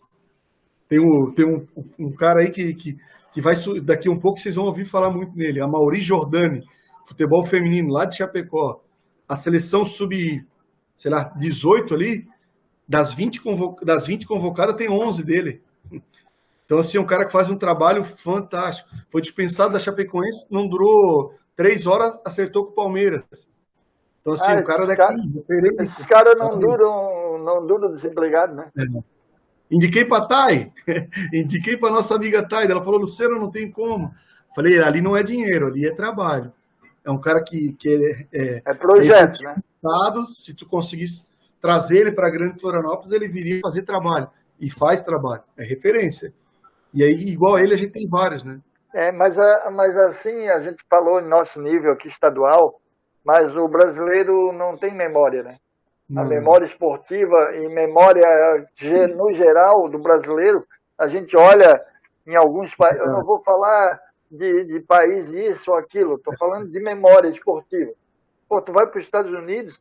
Tem um cara aí que vai... Daqui um pouco vocês vão ouvir falar muito nele. A Mauri Jordani, futebol feminino, lá de Chapecó. A seleção sub-18 ali, das 20 convocadas, tem 11 dele. Então, assim, é um cara que faz um trabalho fantástico. Foi dispensado da Chapecoense, não durou 3 horas, acertou com o Palmeiras. Então, assim, o cara daqui... Esses caras não duram desempregado, né? Indiquei para a Thay, indiquei para nossa amiga Thay, ela falou, Luciano, não tem como. Falei, ali não é dinheiro, ali é trabalho. É um cara que é projeto, né? Se tu conseguisse trazer ele para Grande Florianópolis, ele viria fazer trabalho. E faz trabalho, é referência. E aí, igual a ele, a gente tem vários, né? Mas assim, a gente falou em nosso nível aqui estadual, mas o brasileiro não tem memória, né? A Não. memória esportiva e memória no geral do brasileiro, a gente olha em alguns países, eu não vou falar de país isso ou aquilo, estou falando de memória esportiva. Pô, tu vai para os Estados Unidos,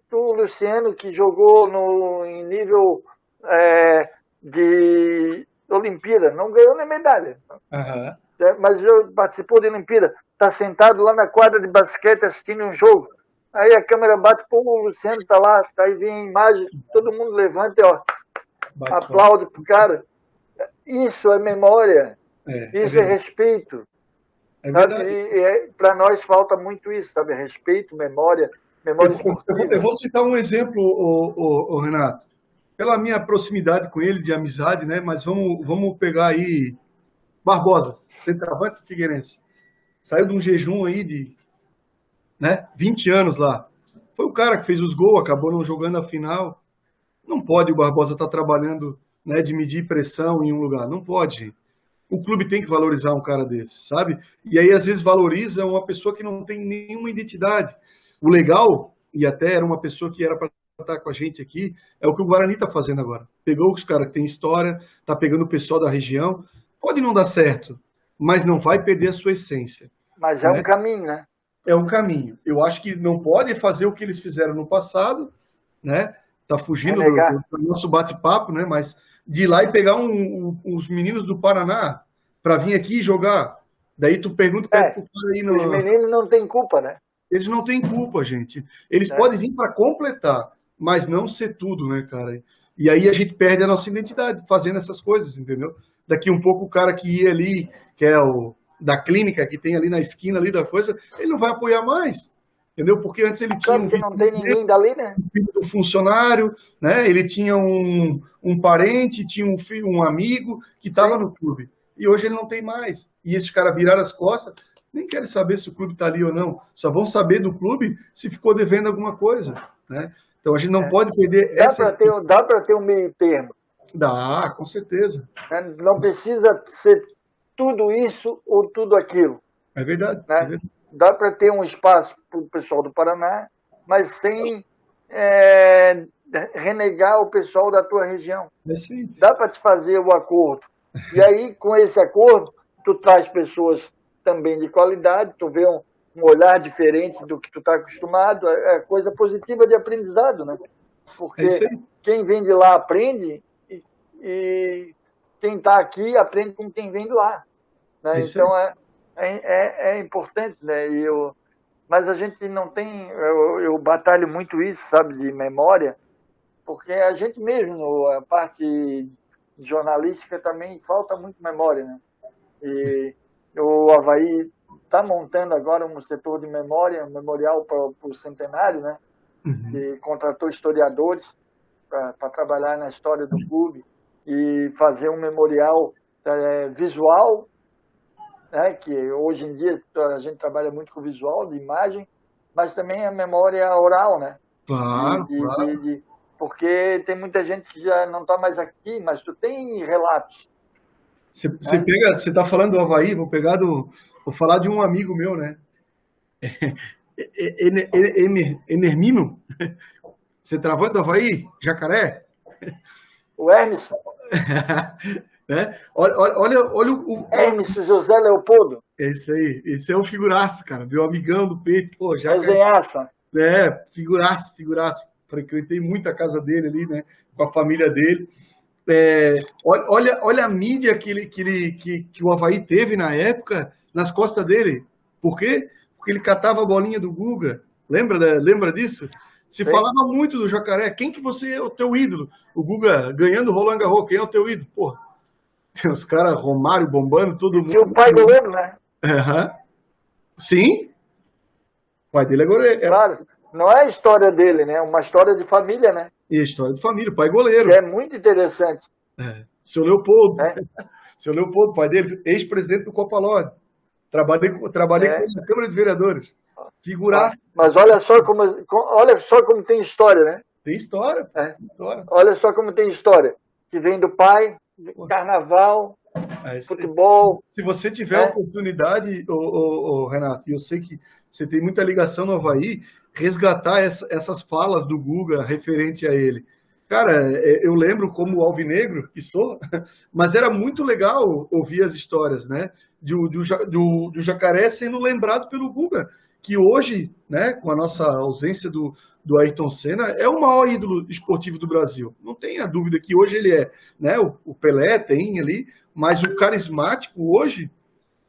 tu, Luciano, que jogou em nível de Olimpíada, não ganhou nem medalha, Aham. mas participou de Olimpíada, está sentado lá na quadra de basquete assistindo um jogo. Aí a câmera bate, pô, o Luciano tá lá, aí vem a imagem, todo mundo levanta e ó, aplaude pro cara. Isso é memória, isso é respeito. É verdade. E para nós falta muito isso, sabe? Respeito, memória esportiva. Eu vou citar um exemplo, Renato. Pela minha proximidade com ele, de amizade, né? Mas vamos pegar aí Barbosa, centroavante figueirense. Saiu de um jejum aí de 20 anos lá. Foi o cara que fez os gols, acabou não jogando a final. Não pode o Barbosa estar trabalhando, de medir pressão em um lugar. Não pode. O clube tem que valorizar um cara desse, sabe? E aí, às vezes, valoriza uma pessoa que não tem nenhuma identidade. O legal, e até era uma pessoa que era para estar com a gente aqui, é o que o Guarani está fazendo agora. Pegou os caras que têm história, está pegando o pessoal da região. Pode não dar certo, mas não vai perder a sua essência. Mas é um caminho, né? É um caminho. Eu acho que não pode fazer o que eles fizeram no passado, né? Tá fugindo do nosso bate-papo, né? Mas de ir lá e pegar os meninos do Paraná para vir aqui jogar. Daí tu pergunta pro cara aí Os meninos não têm culpa, né? Eles não têm culpa, gente. Eles podem vir para completar, mas não ser tudo, né, cara? E aí a gente perde a nossa identidade fazendo essas coisas, entendeu? Daqui um pouco o cara que ia ali, que é o da clínica que tem ali na esquina ali da coisa, ele não vai apoiar mais. Entendeu? Porque antes ele tinha que não tem ninguém dali, né? Um filho do funcionário, né? Ele tinha um parente, tinha um filho, um amigo que estava no clube. E hoje ele não tem mais. E esses caras viraram as costas, nem querem saber se o clube está ali ou não. Só vão saber do clube se ficou devendo alguma coisa, né? Então a gente não pode perder Dá para ter um meio termo. Dá, com certeza. Não precisa ser tudo isso ou tudo aquilo. É verdade. Né? É verdade. Dá para ter um espaço para o pessoal do Paraná, mas sem renegar o pessoal da tua região. Dá para te fazer o acordo. E aí, com esse acordo, tu traz pessoas também de qualidade, tu vê um olhar diferente do que tu está acostumado, é coisa positiva de aprendizado, né? Porque quem vem de lá aprende e quem está aqui aprende com quem vem de lá. Né? Então, é importante, né? Mas a gente não tem... Eu batalho muito isso, sabe, de memória, porque a gente mesmo, a parte jornalística também falta muito memória, né? E o Avaí está montando agora um setor de memória, um memorial para o centenário, né? E contratou historiadores para trabalhar na história do clube e fazer um memorial visual, né? Que hoje em dia a gente trabalha muito com visual, de imagem, mas também a memória oral, né? Claro, porque tem muita gente que já não está mais aqui, mas tu tem relatos. Você está falando do Avaí, vou falar de um amigo meu, né? Enermino, você travou do Avaí? Jacaré? O Hermes. Né? Olha o Hermes José Leopoldo. Esse aí, esse é um figuraço, cara, meu amigão do peito, pô, Resenhaça. Figuraço. Frequentei muito a casa dele ali, né? Com a família dele. Olha a mídia que o Avaí teve na época nas costas dele. Por quê? Porque ele catava a bolinha do Guga. Lembra disso? Se falava muito do Jacaré. Quem que você é o teu ídolo? O Guga ganhando o Roland Garros. Quem é o teu ídolo? Porra, tem os caras, Romário bombando, todo mundo. Tinha o pai goleiro, né? Sim. O pai dele é goleiro. Claro. Não é a história dele, né? É uma história de família, né? E a história de família, o pai goleiro. Que é muito interessante. Seu Leopoldo. Seu Leopoldo, pai dele, ex-presidente do Copa Lorde. Trabalhei com a Câmara de Vereadores. Figuraça. Mas olha só como tem história, né? Tem história. Olha só como tem história. Que vem do pai, carnaval, É, futebol. se você tiver a oportunidade, Renato, e eu sei que você tem muita ligação no Avaí, resgatar essas falas do Guga referente a ele. Cara, eu lembro como alvinegro que sou, mas era muito legal ouvir as histórias, né? Do Jacaré sendo lembrado pelo Guga, que hoje, né, com a nossa ausência do Ayrton Senna, é o maior ídolo esportivo do Brasil. Não tenha dúvida que hoje ele é, né? O Pelé tem ali, mas o carismático hoje,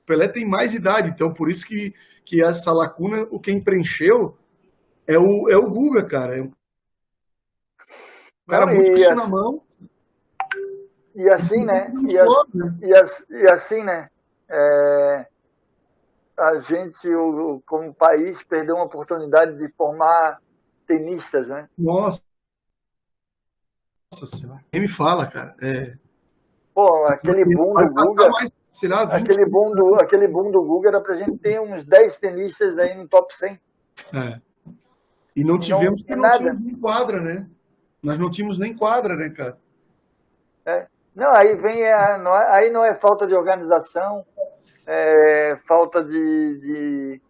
o Pelé tem mais idade, então por isso que essa lacuna, quem preencheu é o Guga, cara. É um cara muito com isso na mão. E assim, né? E assim, né? A gente, como país, perdeu uma oportunidade de formar tenistas, né? Nossa senhora. Quem me fala, cara? Pô, aquele boom do Guga. Aquele boom do Guga era pra gente ter uns 10 tenistas aí no top 100. E não tivemos porque não tínhamos nem quadra, né? Nós não tínhamos nem quadra, né, cara? Não, aí vem aí não é falta de organização, é falta de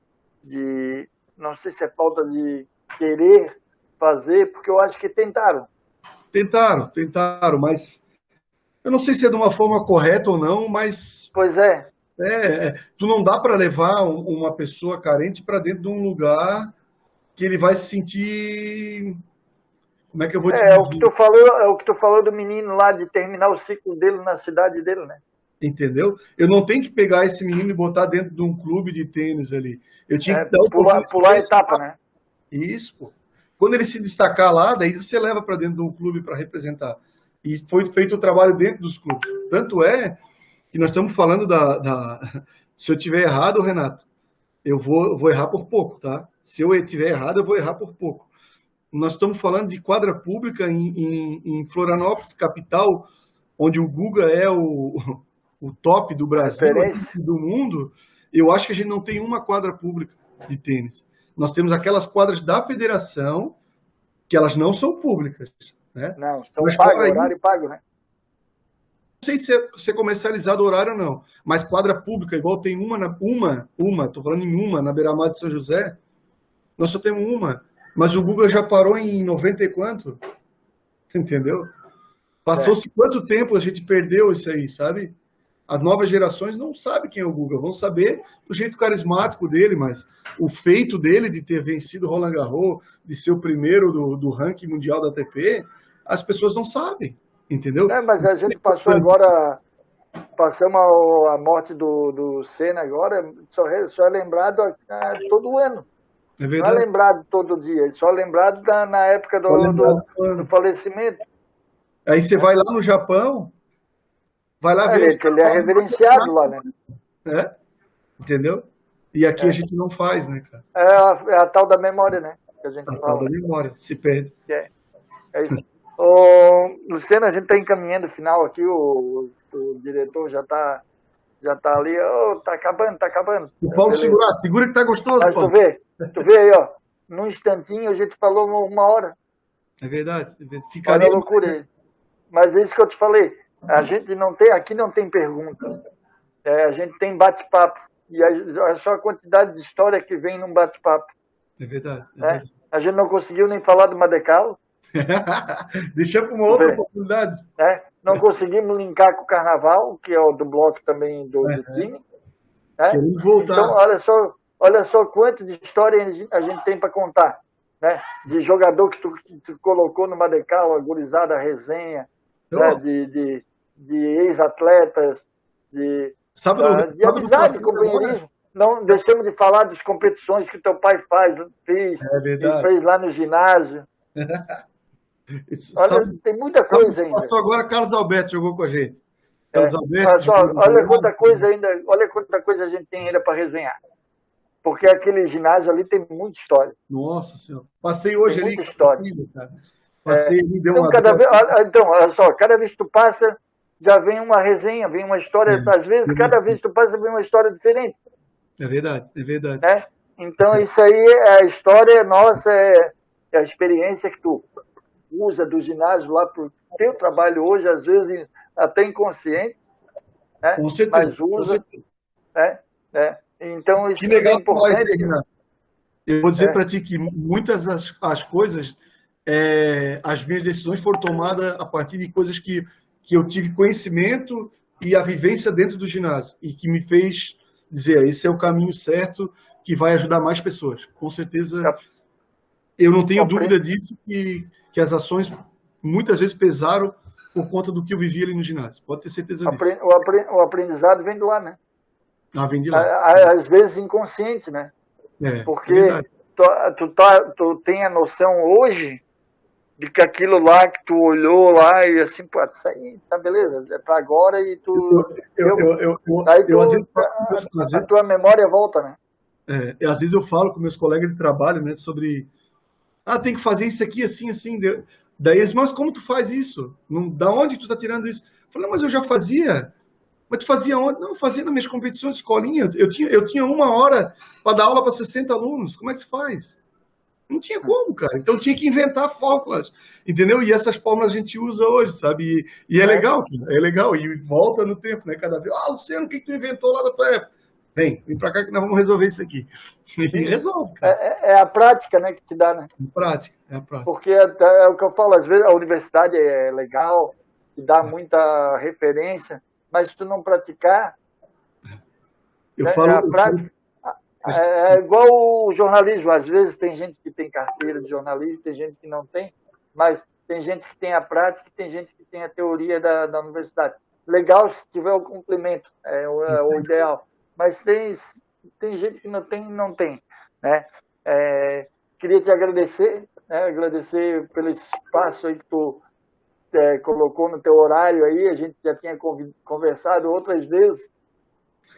não sei se é falta de querer fazer, porque eu acho que tentaram. Tentaram, mas eu não sei se é de uma forma correta ou não, mas... Pois é. Tu não dá para levar uma pessoa carente para dentro de um lugar que ele vai se sentir... Como é que eu vou te dizer? É o que tu falou do menino lá, de terminar o ciclo dele na cidade dele, né? Entendeu? Eu não tenho que pegar esse menino e botar dentro de um clube de tênis ali. Eu tinha que dar pular a etapa, né? Isso, pô. Quando ele se destacar lá, daí você leva para dentro de um clube para representar. E foi feito o trabalho dentro dos clubes. Tanto é que nós estamos falando Se eu tiver errado, Renato, eu vou errar por pouco, tá? Se eu tiver errado, eu vou errar por pouco. Nós estamos falando de quadra pública em Florianópolis, capital, onde o Guga é o top do Brasil e do mundo. Eu acho que a gente não tem uma quadra pública de tênis. Nós temos aquelas quadras da federação, que elas não são públicas, né? Não, são horário pago, né? Não sei se é comercializado o horário ou não, mas quadra pública, igual tem estou falando em uma, na Beira-Mar de São José, nós só temos uma, mas o Guga já parou em 90 e quanto? Entendeu? Passou-se quanto tempo a gente perdeu isso aí, sabe? As novas gerações não sabem quem é o Guga, vão saber do jeito carismático dele, mas o feito dele de ter vencido Roland Garros, de ser o primeiro do ranking mundial da ATP, as pessoas não sabem, entendeu? Mas a gente passou agora, passamos a morte do Senna agora, só é lembrado todo ano. É verdade. Não é lembrado todo dia, só é lembrado na época do falecimento. Aí você vai lá no Japão, vai lá ver... Ele é reverenciado lá, né? Entendeu? E aqui a gente não faz, né, cara? É a tal da memória, né? Que a gente fala. Tal da memória, se perde. É isso. Luciano, a gente está encaminhando o final aqui, o diretor já está ali, tá acabando. O Paulo segura que tá gostoso, mas Paulo. Tu vê aí, ó, num instantinho a gente falou 1 hora. É verdade. Olha a loucura aí. Mas é isso que eu te falei, a gente aqui não tem pergunta, a gente tem bate-papo, e é só a quantidade de história que vem num bate-papo. É verdade. A gente não conseguiu nem falar do Madecalo. Deixa para uma outra oportunidade. Não conseguimos linkar com o Carnaval, que é o do bloco também do time. Queremos voltar. Então, olha só quanto de história a gente tem para contar. Né? De jogador que tu colocou no Madecalo, a gurizada, a resenha, né? de ex-atletas, de amizade, companheirismo. Não deixamos de falar das competições que teu pai fez lá no ginásio. Olha, tem muita coisa ainda. Passou agora, Carlos Alberto jogou com a gente. Carlos Alberto. Olha quanta coisa a gente tem ainda para resenhar. Porque aquele ginásio ali tem muita história. Nossa Senhora. Passei hoje ali. Muita história. Cara. Passei ali, deu uma... Então, olha só, cada vez que tu passa, já vem uma resenha, vem uma história. Às vezes, cada vez que tu passa, vem uma história diferente. É verdade. Né? Então, isso aí é a história nossa, é a experiência que tu usa do ginásio lá para o teu trabalho hoje, às vezes até inconsciente, né? Com certeza, mas usa. Né? Então, isso que legal é importante. Isso aí, Renato. Eu vou dizer para ti que muitas as coisas, as minhas decisões foram tomadas a partir de coisas que eu tive conhecimento e a vivência dentro do ginásio, e que me fez dizer, esse é o caminho certo que vai ajudar mais pessoas. Com certeza, eu não tenho dúvida disso, que as ações muitas vezes pesaram por conta do que eu vivi ali no ginásio. Pode ter certeza disso. O aprendizado vem de lá, né? Vem de lá. Às vezes inconsciente, né? Porque tu tem a noção hoje de que aquilo lá que tu olhou lá e assim, pô, isso aí tá beleza, é para agora e tu. A tua memória volta, né? Às vezes eu falo com meus colegas de trabalho, né, sobre. Tem que fazer isso aqui assim, assim. Daí eles, mas como tu faz isso? Da onde tu tá tirando isso? Eu falei, mas eu já fazia. Mas tu fazia onde? Não, eu fazia nas minhas competições de escolinha. Eu tinha 1 hora para dar aula para 60 alunos. Como é que se faz? Não tinha como, cara. Então tinha que inventar fórmulas, entendeu? E essas fórmulas a gente usa hoje, sabe? E é legal, é legal. E volta no tempo, né? Cada vez. Luciano, o que tu inventou lá da tua época? Vem pra cá que nós vamos resolver isso aqui. E resolve, cara. É a prática, né, que te dá, né? É a prática. Porque é o que eu falo, às vezes a universidade é legal, te dá muita referência, mas se tu não praticar, é igual o jornalismo. Às vezes tem gente que tem carteira de jornalismo, tem gente que não tem, mas tem gente que tem a prática e tem gente que tem a teoria da universidade. Legal se tiver o complemento, é o ideal. Mas tem gente que não tem. Né? Queria te agradecer, né? Agradecer pelo espaço aí que tu colocou no teu horário aí. A gente já tinha conversado outras vezes.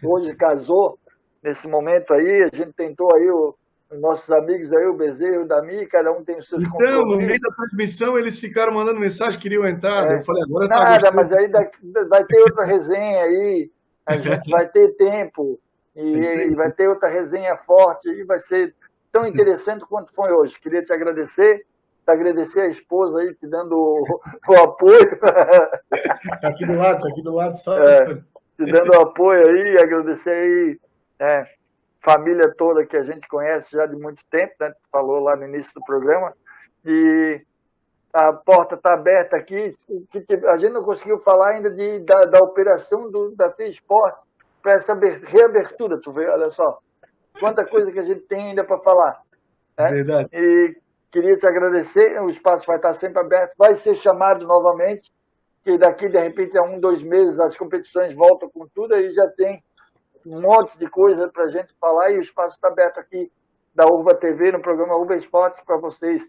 Hoje casou nesse momento aí. A gente tentou aí os nossos amigos aí, o Bezerro, o Dami, cada um tem os seus compromissos. Então, no meio da transmissão, eles ficaram mandando mensagem, queriam entrar. Eu falei, agora nada, mas aí vai ter outra resenha aí. A gente vai ter tempo e vai ter outra resenha forte e vai ser tão interessante quanto foi hoje. Queria te agradecer a esposa aí te dando o apoio. Tá aqui do lado só. Te dando o apoio aí, agradecer aí família toda que a gente conhece já de muito tempo, né? Tu falou lá no início do programa. E a porta está aberta aqui. A gente não conseguiu falar ainda da operação da FEI Esporte para essa reabertura, tu vê, olha só. Quanta coisa que a gente tem ainda para falar. Né? Verdade. E queria te agradecer, o espaço vai estar sempre aberto, vai ser chamado novamente, que daqui, de repente, a 1, 2 meses, as competições voltam com tudo, aí já tem um monte de coisa para a gente falar, e o espaço está aberto aqui da Urba TV, no programa Urba Esportes, para vocês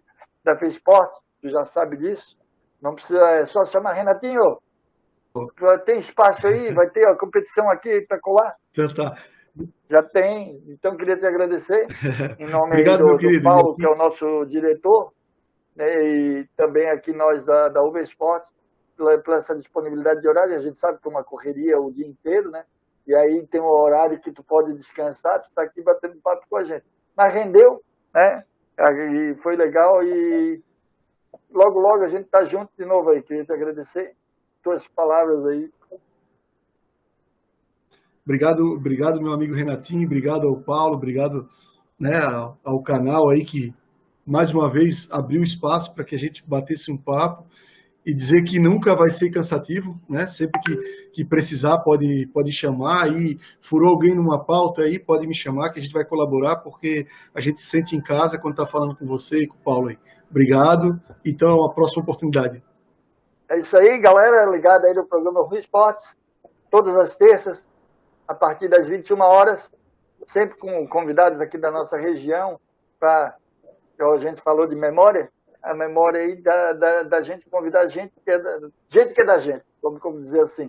da FEI Esportes, tu já sabe disso, não precisa, é só chamar Renatinho, tem espaço aí, vai ter a competição aqui para colar? Então tá. Já tem, então queria te agradecer, em nome Obrigado, do Paulo, que é o nosso diretor, né, e também aqui nós da Urba Esportes, por essa disponibilidade de horário. A gente sabe que é uma correria o dia inteiro, né? E aí tem um horário que tu pode descansar, tu está aqui batendo papo com a gente. Mas rendeu, né? E foi legal e logo, logo a gente está junto de novo aí. Queria te agradecer tuas palavras aí. Obrigado, meu amigo Renatinho, obrigado ao Paulo, obrigado, né, ao canal aí que, mais uma vez, abriu espaço para que a gente batesse um papo e dizer que nunca vai ser cansativo, né? Sempre que precisar pode chamar, aí furou alguém numa pauta aí, pode me chamar que a gente vai colaborar, porque a gente se sente em casa quando está falando com você e com o Paulo aí. Obrigado, então a próxima oportunidade. É isso aí, galera, ligado aí no programa Rui Esportes, todas as terças, a partir das 21 horas, sempre com convidados aqui da nossa região, a gente falou de memória, a memória aí da gente, convidar gente que é da gente, como dizer assim.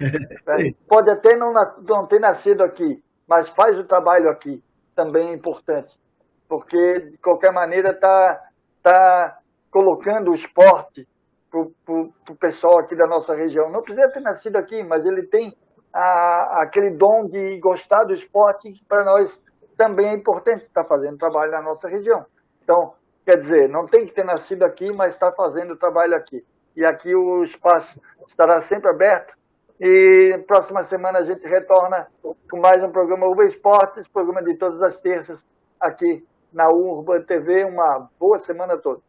Pode até não ter nascido aqui, mas faz o trabalho aqui, também é importante, porque de qualquer maneira tá colocando o esporte para o pessoal aqui da nossa região. Não precisa ter nascido aqui, mas ele tem aquele dom de gostar do esporte, que para nós também é importante estar fazendo trabalho na nossa região. Então, quer dizer, não tem que ter nascido aqui, mas está fazendo o trabalho aqui. E aqui o espaço estará sempre aberto E próxima semana a gente retorna com mais um programa Urba Esportes, programa de todas as terças aqui na Urba TV. Uma boa semana a todos.